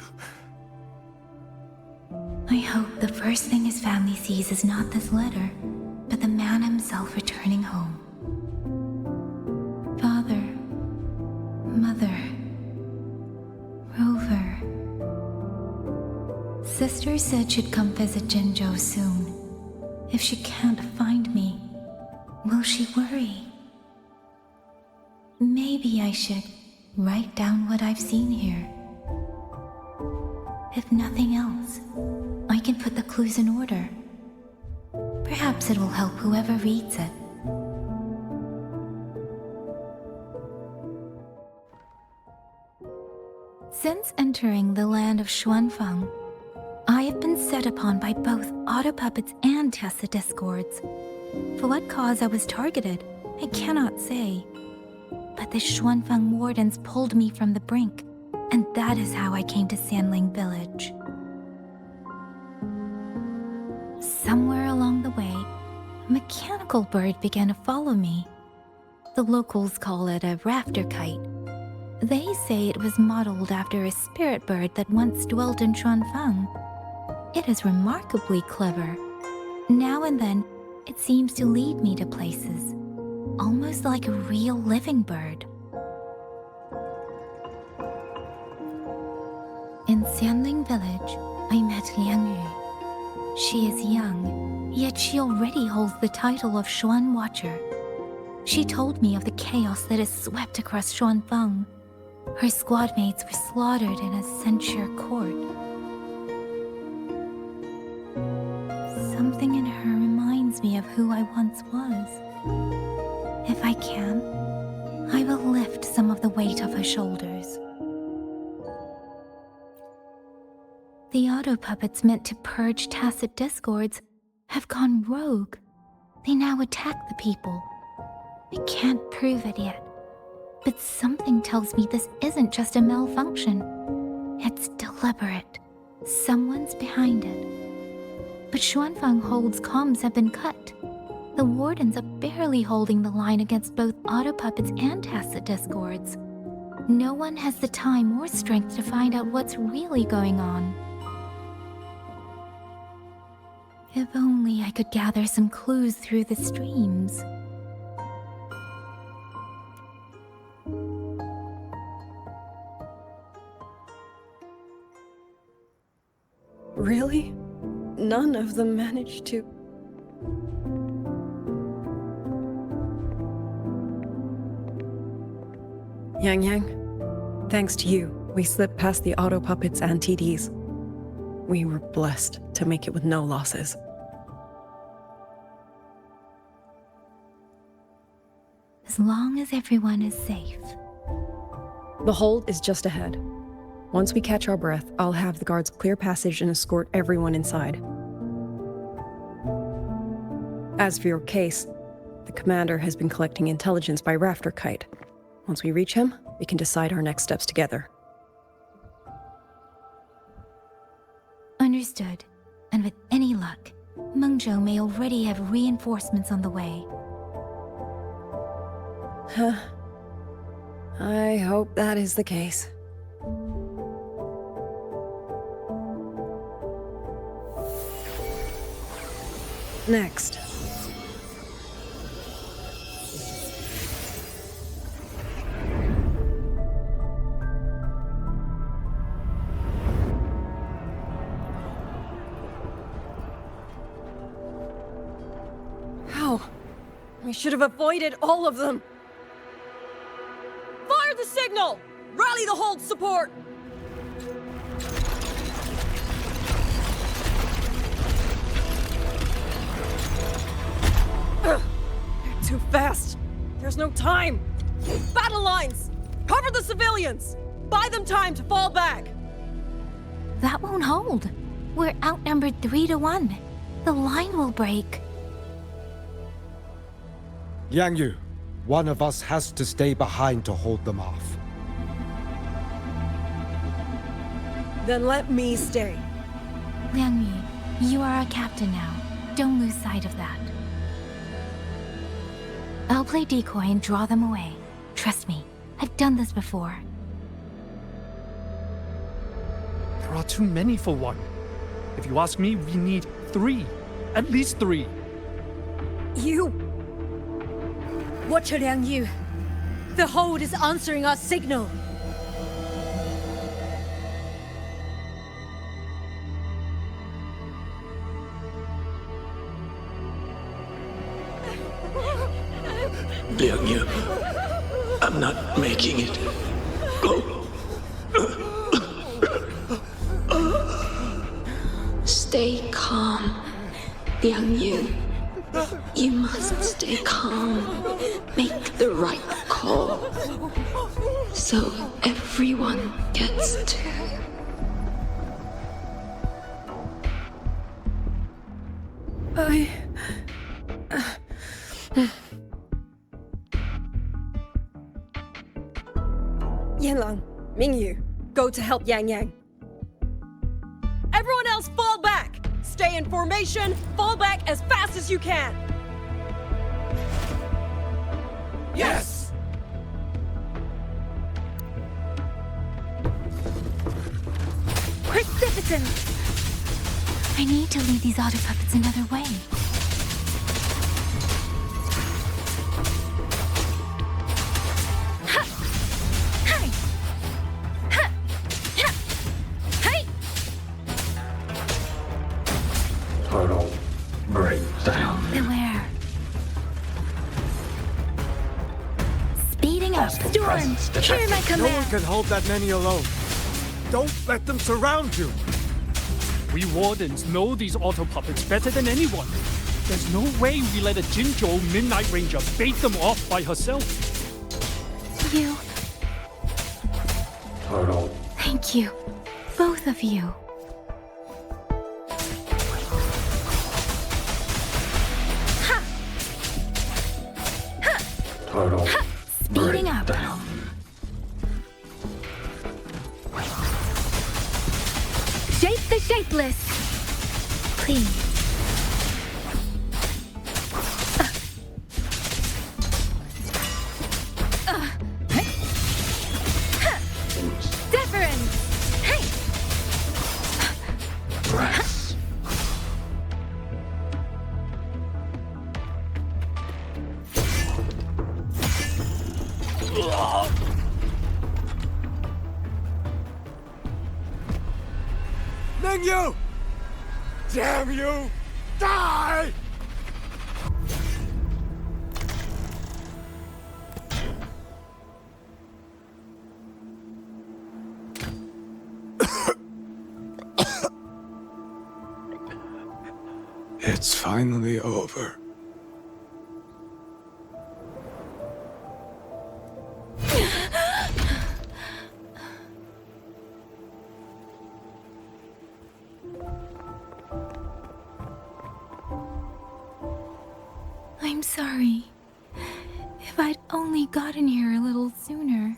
I hope the first thing his family sees is not this letter, but the man himself returning home. Father, Mother, Rover. Sister said she'd come visit Jinzhou soon. If she can't find me, will she worry? Maybe I should write down what I've seen here. If nothing else, I can put the clues in order. Perhaps it will help whoever reads it. Since entering the land of Xuanfang, I have been set upon by both autopuppets and Tessa discords. For what cause I was targeted, I cannot say. But the Xuanfang wardens pulled me from the brink, and that is how I came to Sanling village. Somewhere along the way, a mechanical bird began to follow me. The locals call it a rafter kite. They say it was modeled after a spirit bird that once dwelt in Xuanfang. It is remarkably clever. Now and then, it seems to lead me to places, almost like a real living bird. In Sanling village, I met Liang Yu. She is young, yet she already holds the title of Xuan Watcher. She told me of the chaos that has swept across Xuanfang. Her squad mates were slaughtered in a censure court. Something in her reminds me of who I once was. If I can, I will lift some of the weight off her shoulders. The auto-puppets meant to purge tacit discords have gone rogue. They now attack the people. I can't prove it yet, but something tells me this isn't just a malfunction. It's deliberate. Someone's behind it. But Xuanfang Hold's comms have been cut. The wardens are barely holding the line against both auto-puppets and tacit discords. No one has the time or strength to find out what's really going on. If only I could gather some clues through the streams. Really? None of them managed to... Yang, thanks to you, we slipped past the auto-puppets and TDs. We were blessed to make it with no losses. As long as everyone is safe. The hold is just ahead. Once we catch our breath, I'll have the guards clear passage and escort everyone inside. As for your case, the commander has been collecting intelligence by Rafter Kite. Once we reach him, we can decide our next steps together. Understood. And with any luck, Mengzhou may already have reinforcements on the way. Huh. I hope that is the case. Next. How? We should have avoided all of them. Fire the signal! Rally the hold support! They're too fast. There's no time. Battle lines! Cover the civilians! Buy them time to fall back! That won't hold. We're outnumbered 3-1. The line will break. Yang Yu, one of us has to stay behind to hold them off. Then let me stay. Liang Yu, you are our captain now. Don't lose sight of that. I'll play decoy and draw them away. Trust me, I've done this before. There are too many for one. If you ask me, we need 3. At least 3. You! Watcher Liang Yu. The hold is answering our signal. Liang Yu, I'm not making it. Go. Stay calm, Liang Yu. You must stay calm. Make the right call. So everyone gets to. Yanlang, Mingyu, go to help Yang Yang. Everyone else fall back! Stay in formation, fall back as fast as you can! Yes! Precipitance! I need to lead these auto puppets another way. Ha! Hey! Ha! Ha! Hey! Total breakdown. Beware. Speeding up. Storm, hear my No one command. can hold that many alone. Don't let them surround you. We Wardens know these auto puppets better than anyone. There's no way we let a Jinzhou Midnight Ranger bait them off by herself. You. Total. Thank you. Both of you. Ha! Ha! Total. Ha! Speeding up. Breakdown. Shape the shapeless. Please. Deference. Hey. Press. Mengzhou! Damn you! Die! It's finally over. I'm sorry. If I'd only gotten here a little sooner.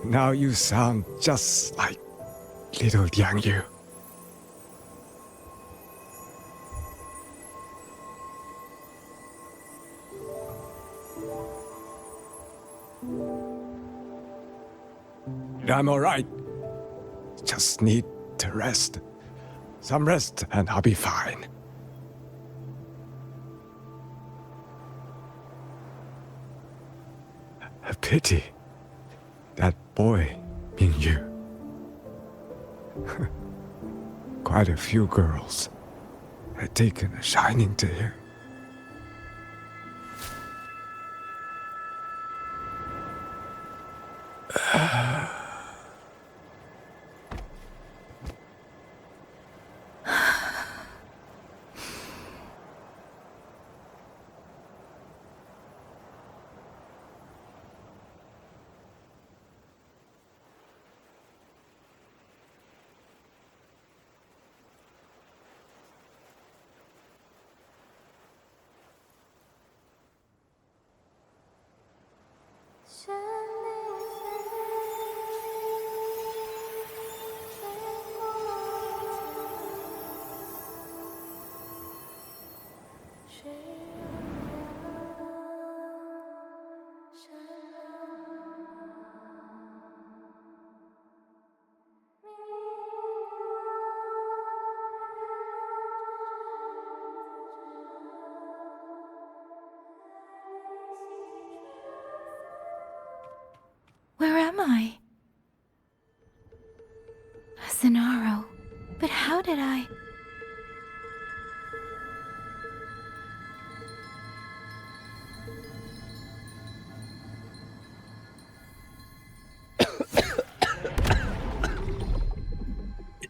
Now you sound just like little Liang Yu. I'm alright. Just need to rest. Some rest and I'll be fine. A pity. That boy, Mingyu. Quite a few girls had taken a shining to him.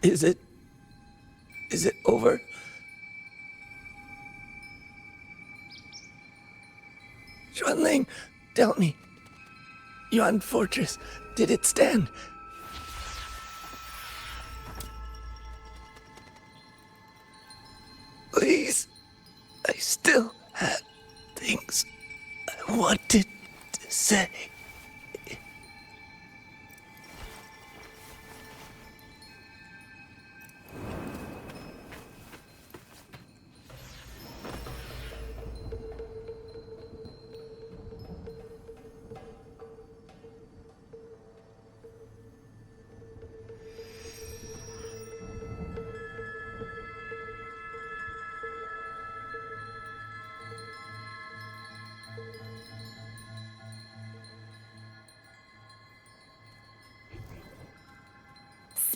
Is it over? Xuanling, tell me. Yuan Fortress, did it stand? Please, I still had things I wanted to say.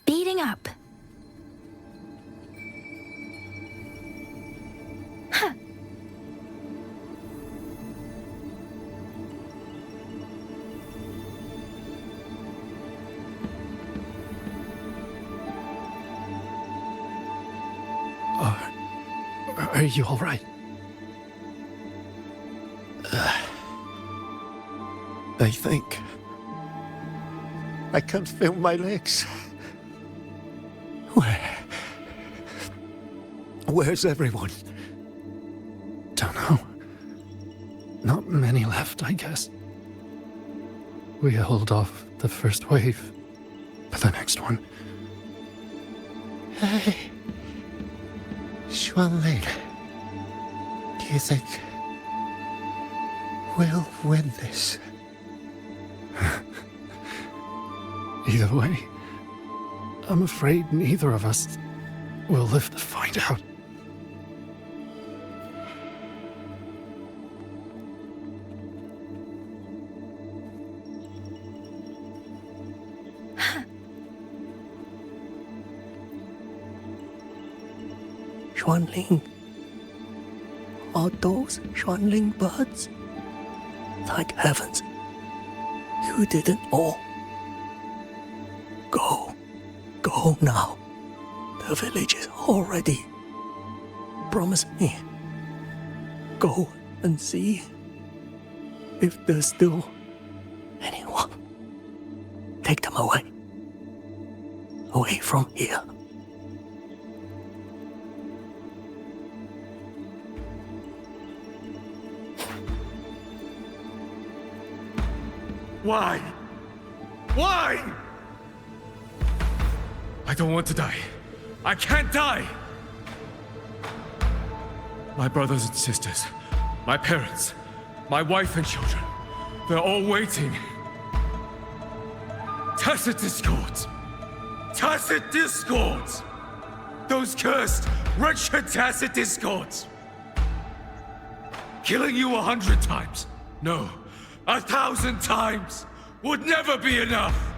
Speeding up. Huh. Are you all right? I think I can't feel my legs. Where's everyone? Don't know. Not many left, I guess. We held off the first wave, but the next one. Hey, Xuanling, do you think we'll win this? Either way, I'm afraid neither of us will live to find out. Xuanling. Are those Xuanling birds? Thank heavens. You didn't all. Go now. The village is all ready. Promise me. Go and see if there's still anyone. Take them away. Away from here. Why? Why? I don't want to die. I can't die! My brothers and sisters, my parents, my wife and children, they're all waiting. Tacit discords! Tacit discords! Those cursed, wretched tacit discords! Killing you 100 times, no, 1,000 times, would never be enough!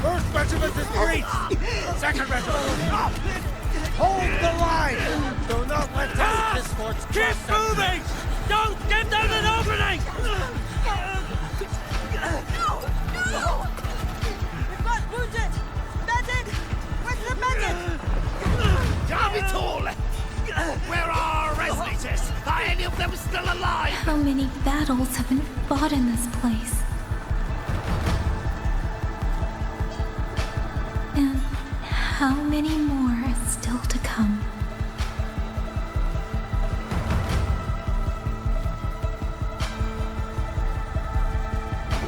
First regiment is breached! Second regiment, up! Hold the line! Do not let tacit discords cross. Keep moving! Don't give them an opening! No! We've got wounded! Medic! Where's the medic? Damn it all! Where are our resonators? Are any of them still alive? How many battles have been fought in this place? And how many more are still to come?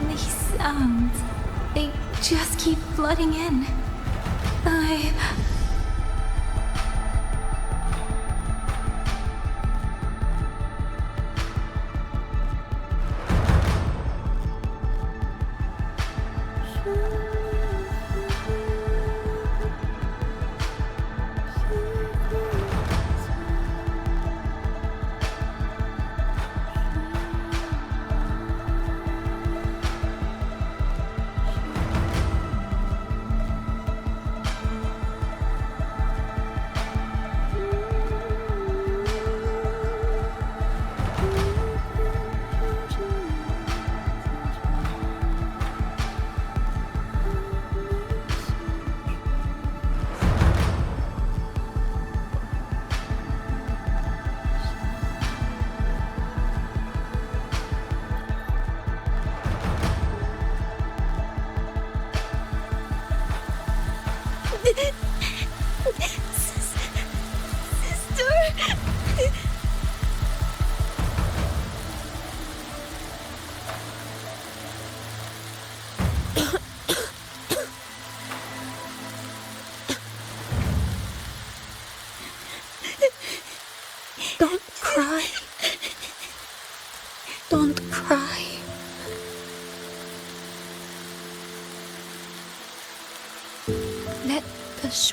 These sounds, they just keep flooding in. I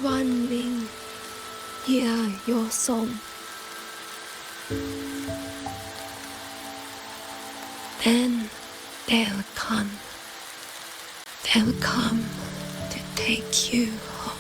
Xuanling, hear your song. Then they'll come. They'll come to take you home.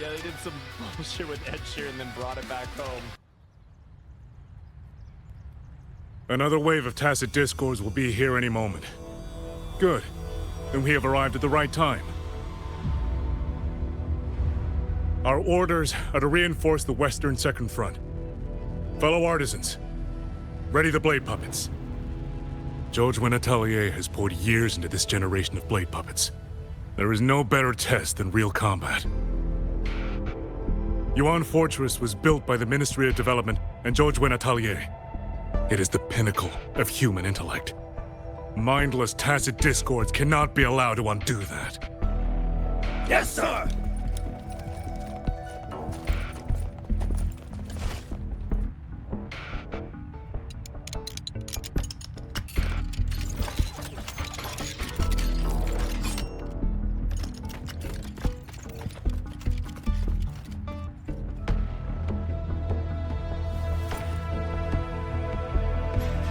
Yeah, they did some bullshit with Ed Sheeran and then brought it back home. Another wave of tacit discords will be here any moment. Good. Then we have arrived at the right time. Our orders are to reinforce the Western Second Front. Fellow artisans, ready the blade puppets. George Atelier has poured years into this generation of blade puppets. There is no better test than real combat. Yuan Fortress was built by the Ministry of Development and George Atelier. It is the pinnacle of human intellect. Mindless tacit discords cannot be allowed to undo that. Yes, sir!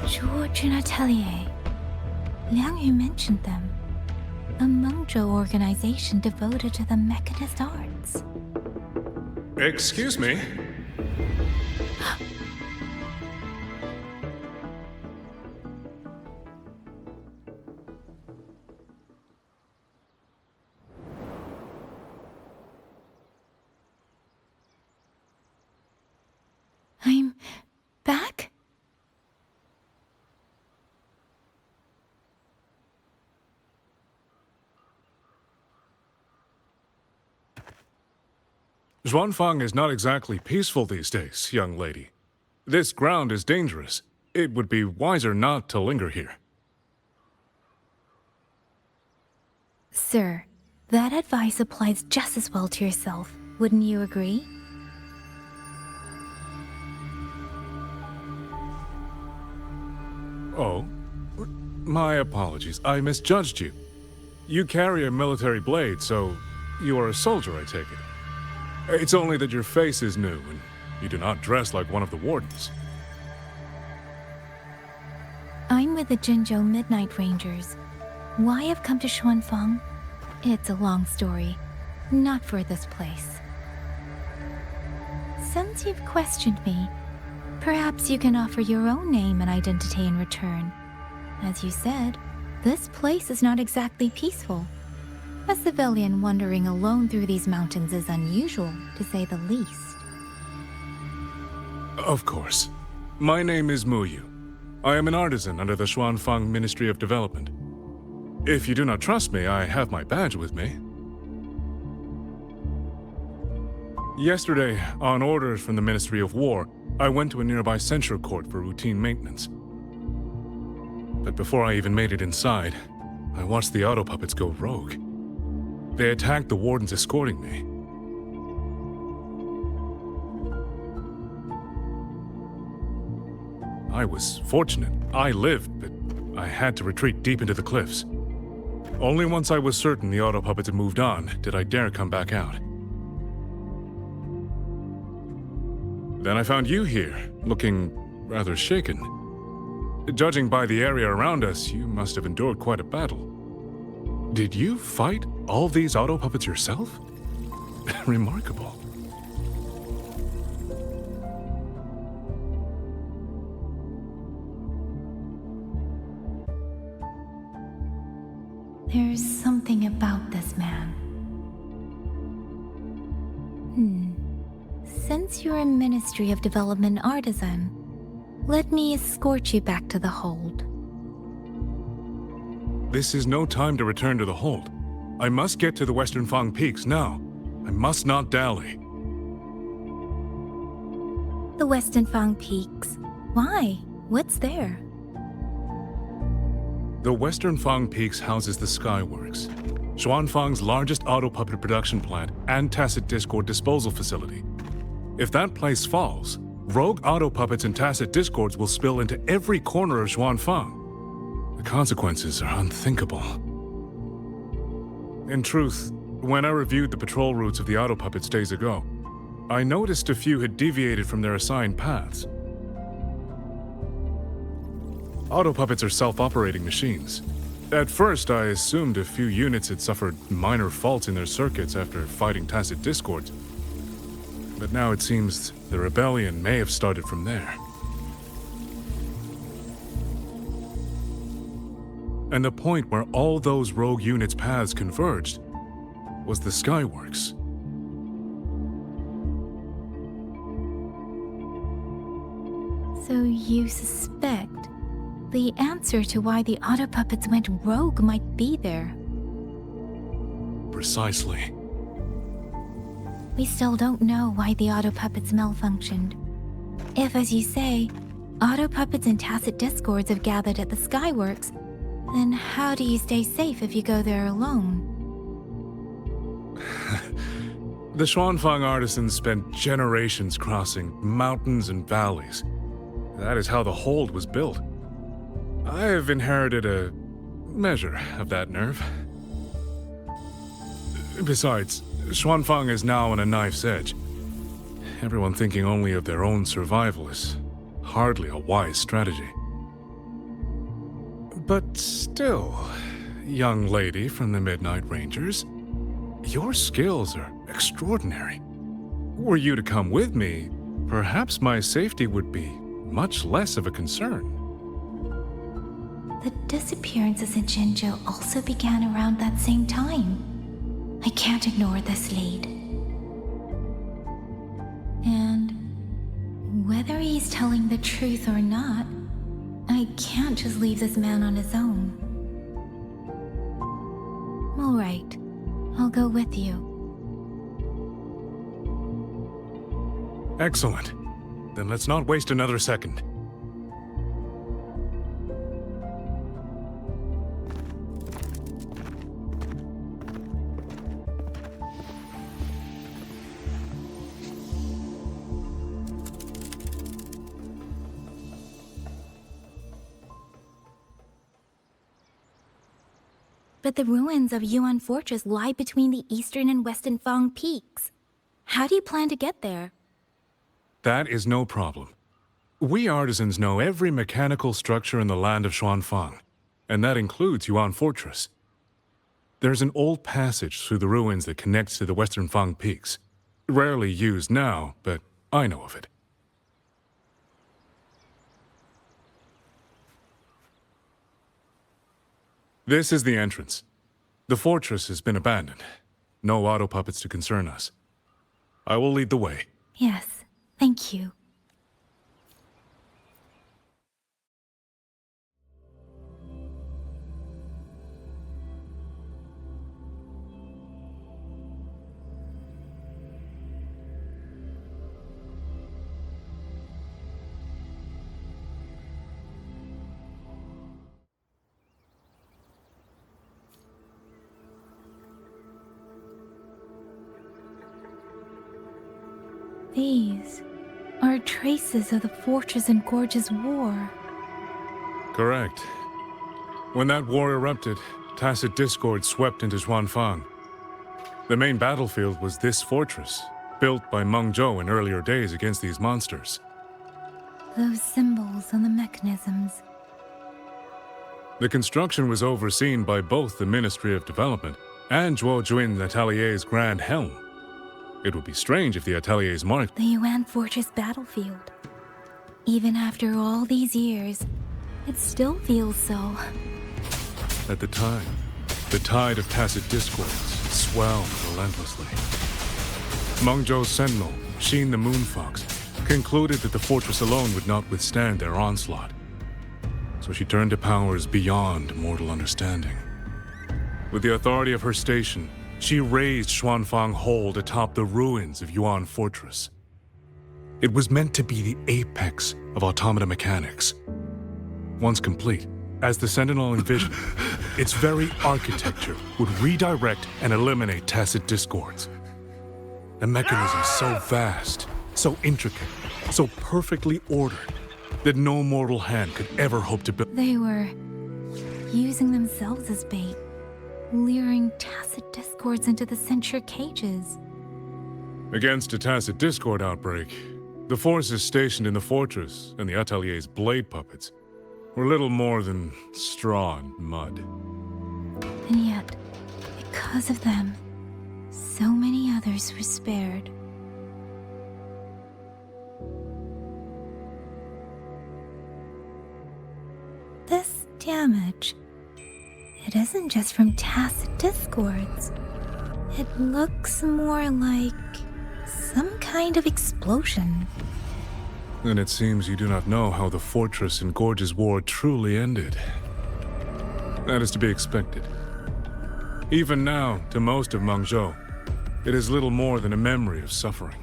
George and Atelier. Liang Yu mentioned them. A Mengzhou organization devoted to the mechanist arts. Excuse me? I'm back? Xuanfang is not exactly peaceful these days, young lady. This ground is dangerous. It would be wiser not to linger here. Sir, that advice applies just as well to yourself. Wouldn't you agree? Oh? My apologies. I misjudged you. You carry a military blade, so you are a soldier, I take it. It's only that your face is new, and you do not dress like one of the wardens. I'm with the Jinzhou Midnight Rangers. Why I've come to Xuanfang? It's a long story. Not for this place. Since you've questioned me, perhaps you can offer your own name and identity in return. As you said, this place is not exactly peaceful. A civilian wandering alone through these mountains is unusual, to say the least. Of course. My name is Muyu. I am an artisan under the Xuanfang Ministry of Development. If you do not trust me, I have my badge with me. Yesterday, on orders from the Ministry of War, I went to a nearby censure court for routine maintenance. But before I even made it inside, I watched the auto puppets go rogue. They attacked the wardens escorting me. I was fortunate. I lived, but I had to retreat deep into the cliffs. Only once I was certain the auto puppets had moved on did I dare come back out. Then I found you here, looking rather shaken. Judging by the area around us, you must have endured quite a battle. Did you fight all these auto puppets yourself? Remarkable. There's something about this man. Since you're a Ministry of Development artisan, let me escort you back to the hold. This is no time to return to the hold. I must get to the Western Fang Peaks now. I must not dally. The Western Fang Peaks? Why? What's there? The Western Fang Peaks houses the Skyworks, Xuanfang's largest auto puppet production plant and tacit discord disposal facility. If that place falls, rogue auto puppets and tacit discords will spill into every corner of Xuanfang. The consequences are unthinkable. In truth, when I reviewed the patrol routes of the auto puppets days ago, I noticed a few had deviated from their assigned paths. Auto puppets are self-operating machines. At first, I assumed a few units had suffered minor faults in their circuits after fighting tacit discords. But now it seems the rebellion may have started from there. And the point where all those rogue units' paths converged was the Skyworks. So you suspect the answer to why the auto puppets went rogue might be there? Precisely. We still don't know why the auto puppets malfunctioned. If, as you say, auto puppets and tacit discords have gathered at the Skyworks, then how do you stay safe if you go there alone? The Xuanfang artisans spent generations crossing mountains and valleys. That is how the hold was built. I have inherited a measure of that nerve. Besides, Xuanfang is now on a knife's edge. Everyone thinking only of their own survival is hardly a wise strategy. But still, young lady from the Midnight Rangers, your skills are extraordinary. Were you to come with me, perhaps my safety would be much less of a concern. The disappearances in Jinzhou also began around that same time. I can't ignore this lead. And whether he's telling the truth or not, I can't just leave this man on his own. All right, I'll go with you. Excellent. Then let's not waste another second. But the ruins of Yuan Fortress lie between the eastern and western Fang peaks. How do you plan to get there? That is no problem. We artisans know every mechanical structure in the land of Xuanfang, and that includes Yuan Fortress. There's an old passage through the ruins that connects to the Western Fang peaks. Rarely used now, but I know of it. This is the entrance. The fortress has been abandoned. No auto puppets to concern us. I will lead the way. Yes, thank you. These are traces of the Fortress and Gorge's war. Correct. When that war erupted, tacit discord swept into Xuanfang. The main battlefield was this fortress, built by Mengzhou in earlier days against these monsters. Those symbols on the mechanisms. The construction was overseen by both the Ministry of Development and Zhuo Juin Atelier's Grand Helm. It would be strange if the Atelier's marked The Yuan Fortress battlefield. Even after all these years, it still feels so. at the time. The tide of tacit discords swelled relentlessly. Mengzhou's sentinel, Xin the Moonfox, concluded that the fortress alone would not withstand their onslaught. So she turned to powers beyond mortal understanding. With the authority of her station, she raised Xuanfang Hold atop the ruins of Yuan Fortress. It was meant to be the apex of automata mechanics. Once complete, as the Sentinel envisioned, its very architecture would redirect and eliminate tacit discords. A mechanism so vast, so intricate, so perfectly ordered, that no mortal hand could ever hope to build. They were using themselves as bait, luring tacit discords into the censure cages. Against a tacit discord outbreak, the forces stationed in the fortress and the Atelier's blade puppets were little more than straw and mud. And yet, because of them, so many others were spared. This damage, it isn't just from tacit discords. It looks more like some kind of explosion. Then it seems you do not know how the fortress and Gorge's war truly ended. That is to be expected. Even now, to most of Mengzhou, it is little more than a memory of suffering.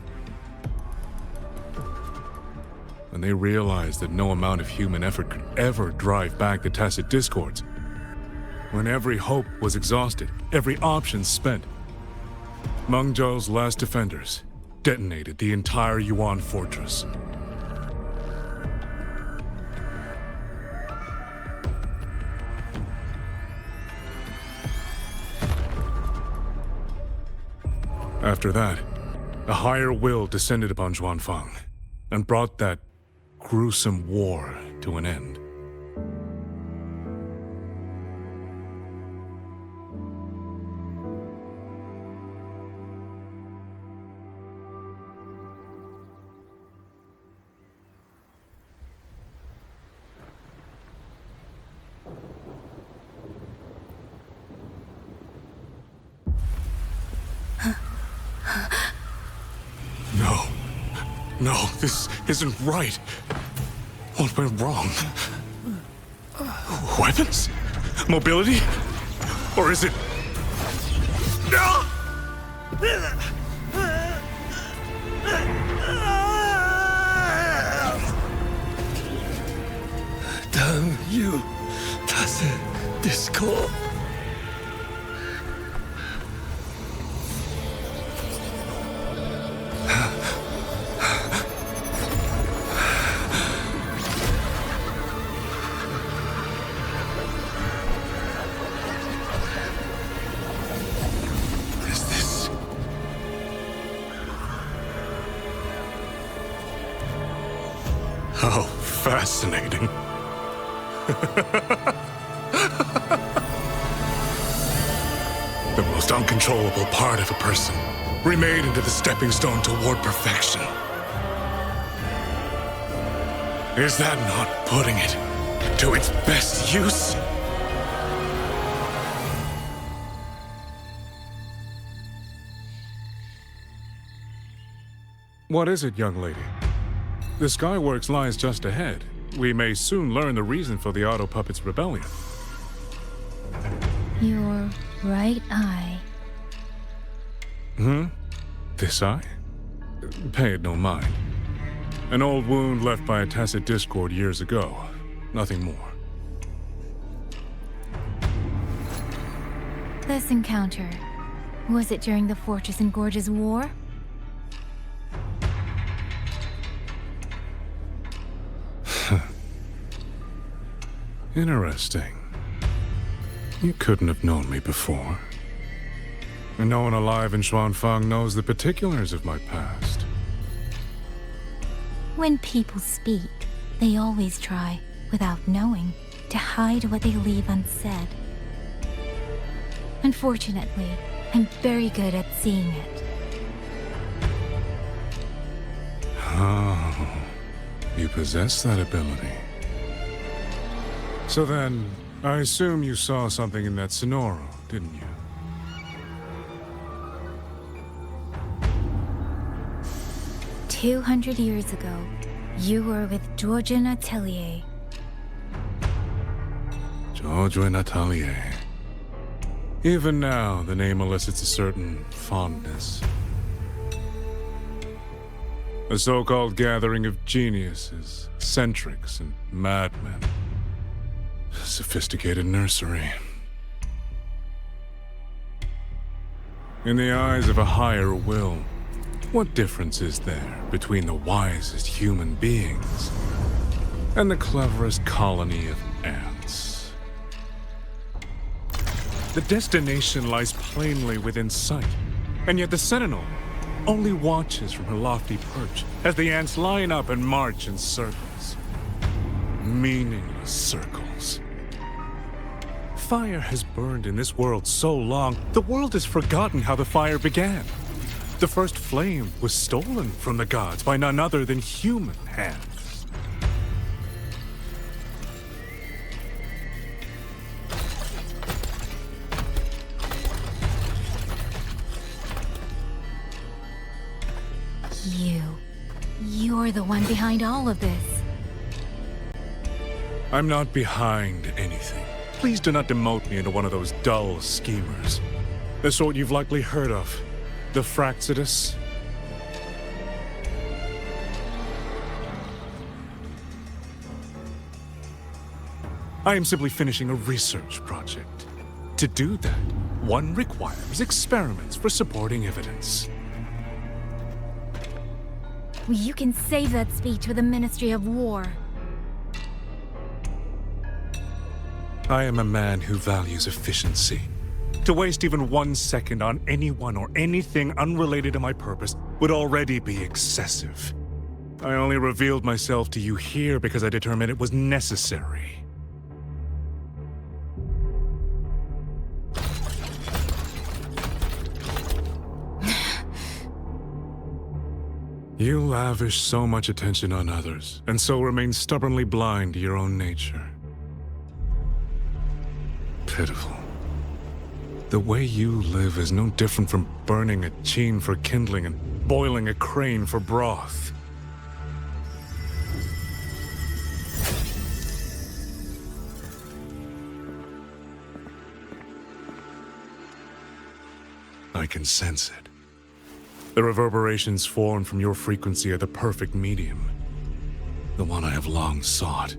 When they realized that no amount of human effort could ever drive back the tacit discords, when every hope was exhausted, every option spent, Mengzhou's last defenders detonated the entire Yuan Fortress. After that, a higher will descended upon Xuanfang and brought that gruesome war to an end. No, this isn't right. What went wrong? Weapons? Mobility? Or is it... Damn you, tacit discord. How fascinating. The most uncontrollable part of a person, remade into the stepping stone toward perfection. Is that not putting it to its best use? What is it, young lady? The Skyworks lies just ahead. We may soon learn the reason for the Auto Puppets' rebellion. Your right eye. This eye? Pay it no mind. An old wound left by a tacit discord years ago. Nothing more. This encounter, was it during the Fortress and Gorges War? Interesting. You couldn't have known me before. And no one alive in Xuanfang knows the particulars of my past. When people speak, they always try, without knowing, to hide what they leave unsaid. Unfortunately, I'm very good at seeing it. Oh, you possess that ability. So then, I assume you saw something in that Sonoro, didn't you? – 200 years ago, you were with Georgian Atelier. Georgian Atelier. Even now, the name elicits a certain fondness. A so-called gathering of geniuses, eccentrics, and madmen. A sophisticated nursery. In the eyes of a higher will, what difference is there between the wisest human beings and the cleverest colony of ants? The destination lies plainly within sight, and yet the Sentinel only watches from her lofty perch as the ants line up and march in circles. Meaningless circles. Fire has burned in this world so long, the world has forgotten how the fire began. The first flame was stolen from the gods by none other than human hands. You're the one behind all of this. I'm not behind anything. Please do not demote me into one of those dull schemers. The sort you've likely heard of. The Fraxidus. I am simply finishing a research project. To do that, one requires experiments for supporting evidence. You can save that speech for the Ministry of War. I am a man who values efficiency. To waste even 1 second on anyone or anything unrelated to my purpose would already be excessive. I only revealed myself to you here because I determined it was necessary. You lavish so much attention on others, and so remain stubbornly blind to your own nature. Pitiful. The way you live is no different from burning a chine for kindling and boiling a crane for broth. I can sense it. The reverberations formed from your frequency are the perfect medium. The one I have long sought.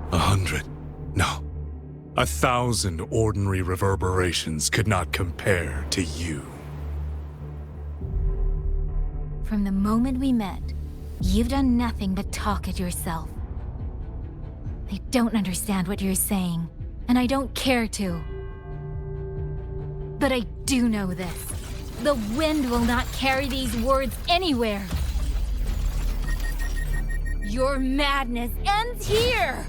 100, no, 1,000 ordinary reverberations could not compare to you. From the moment we met, you've done nothing but talk at yourself. I don't understand what you're saying, and I don't care to. But I do know this. The wind will not carry these words anywhere. Your madness ends here!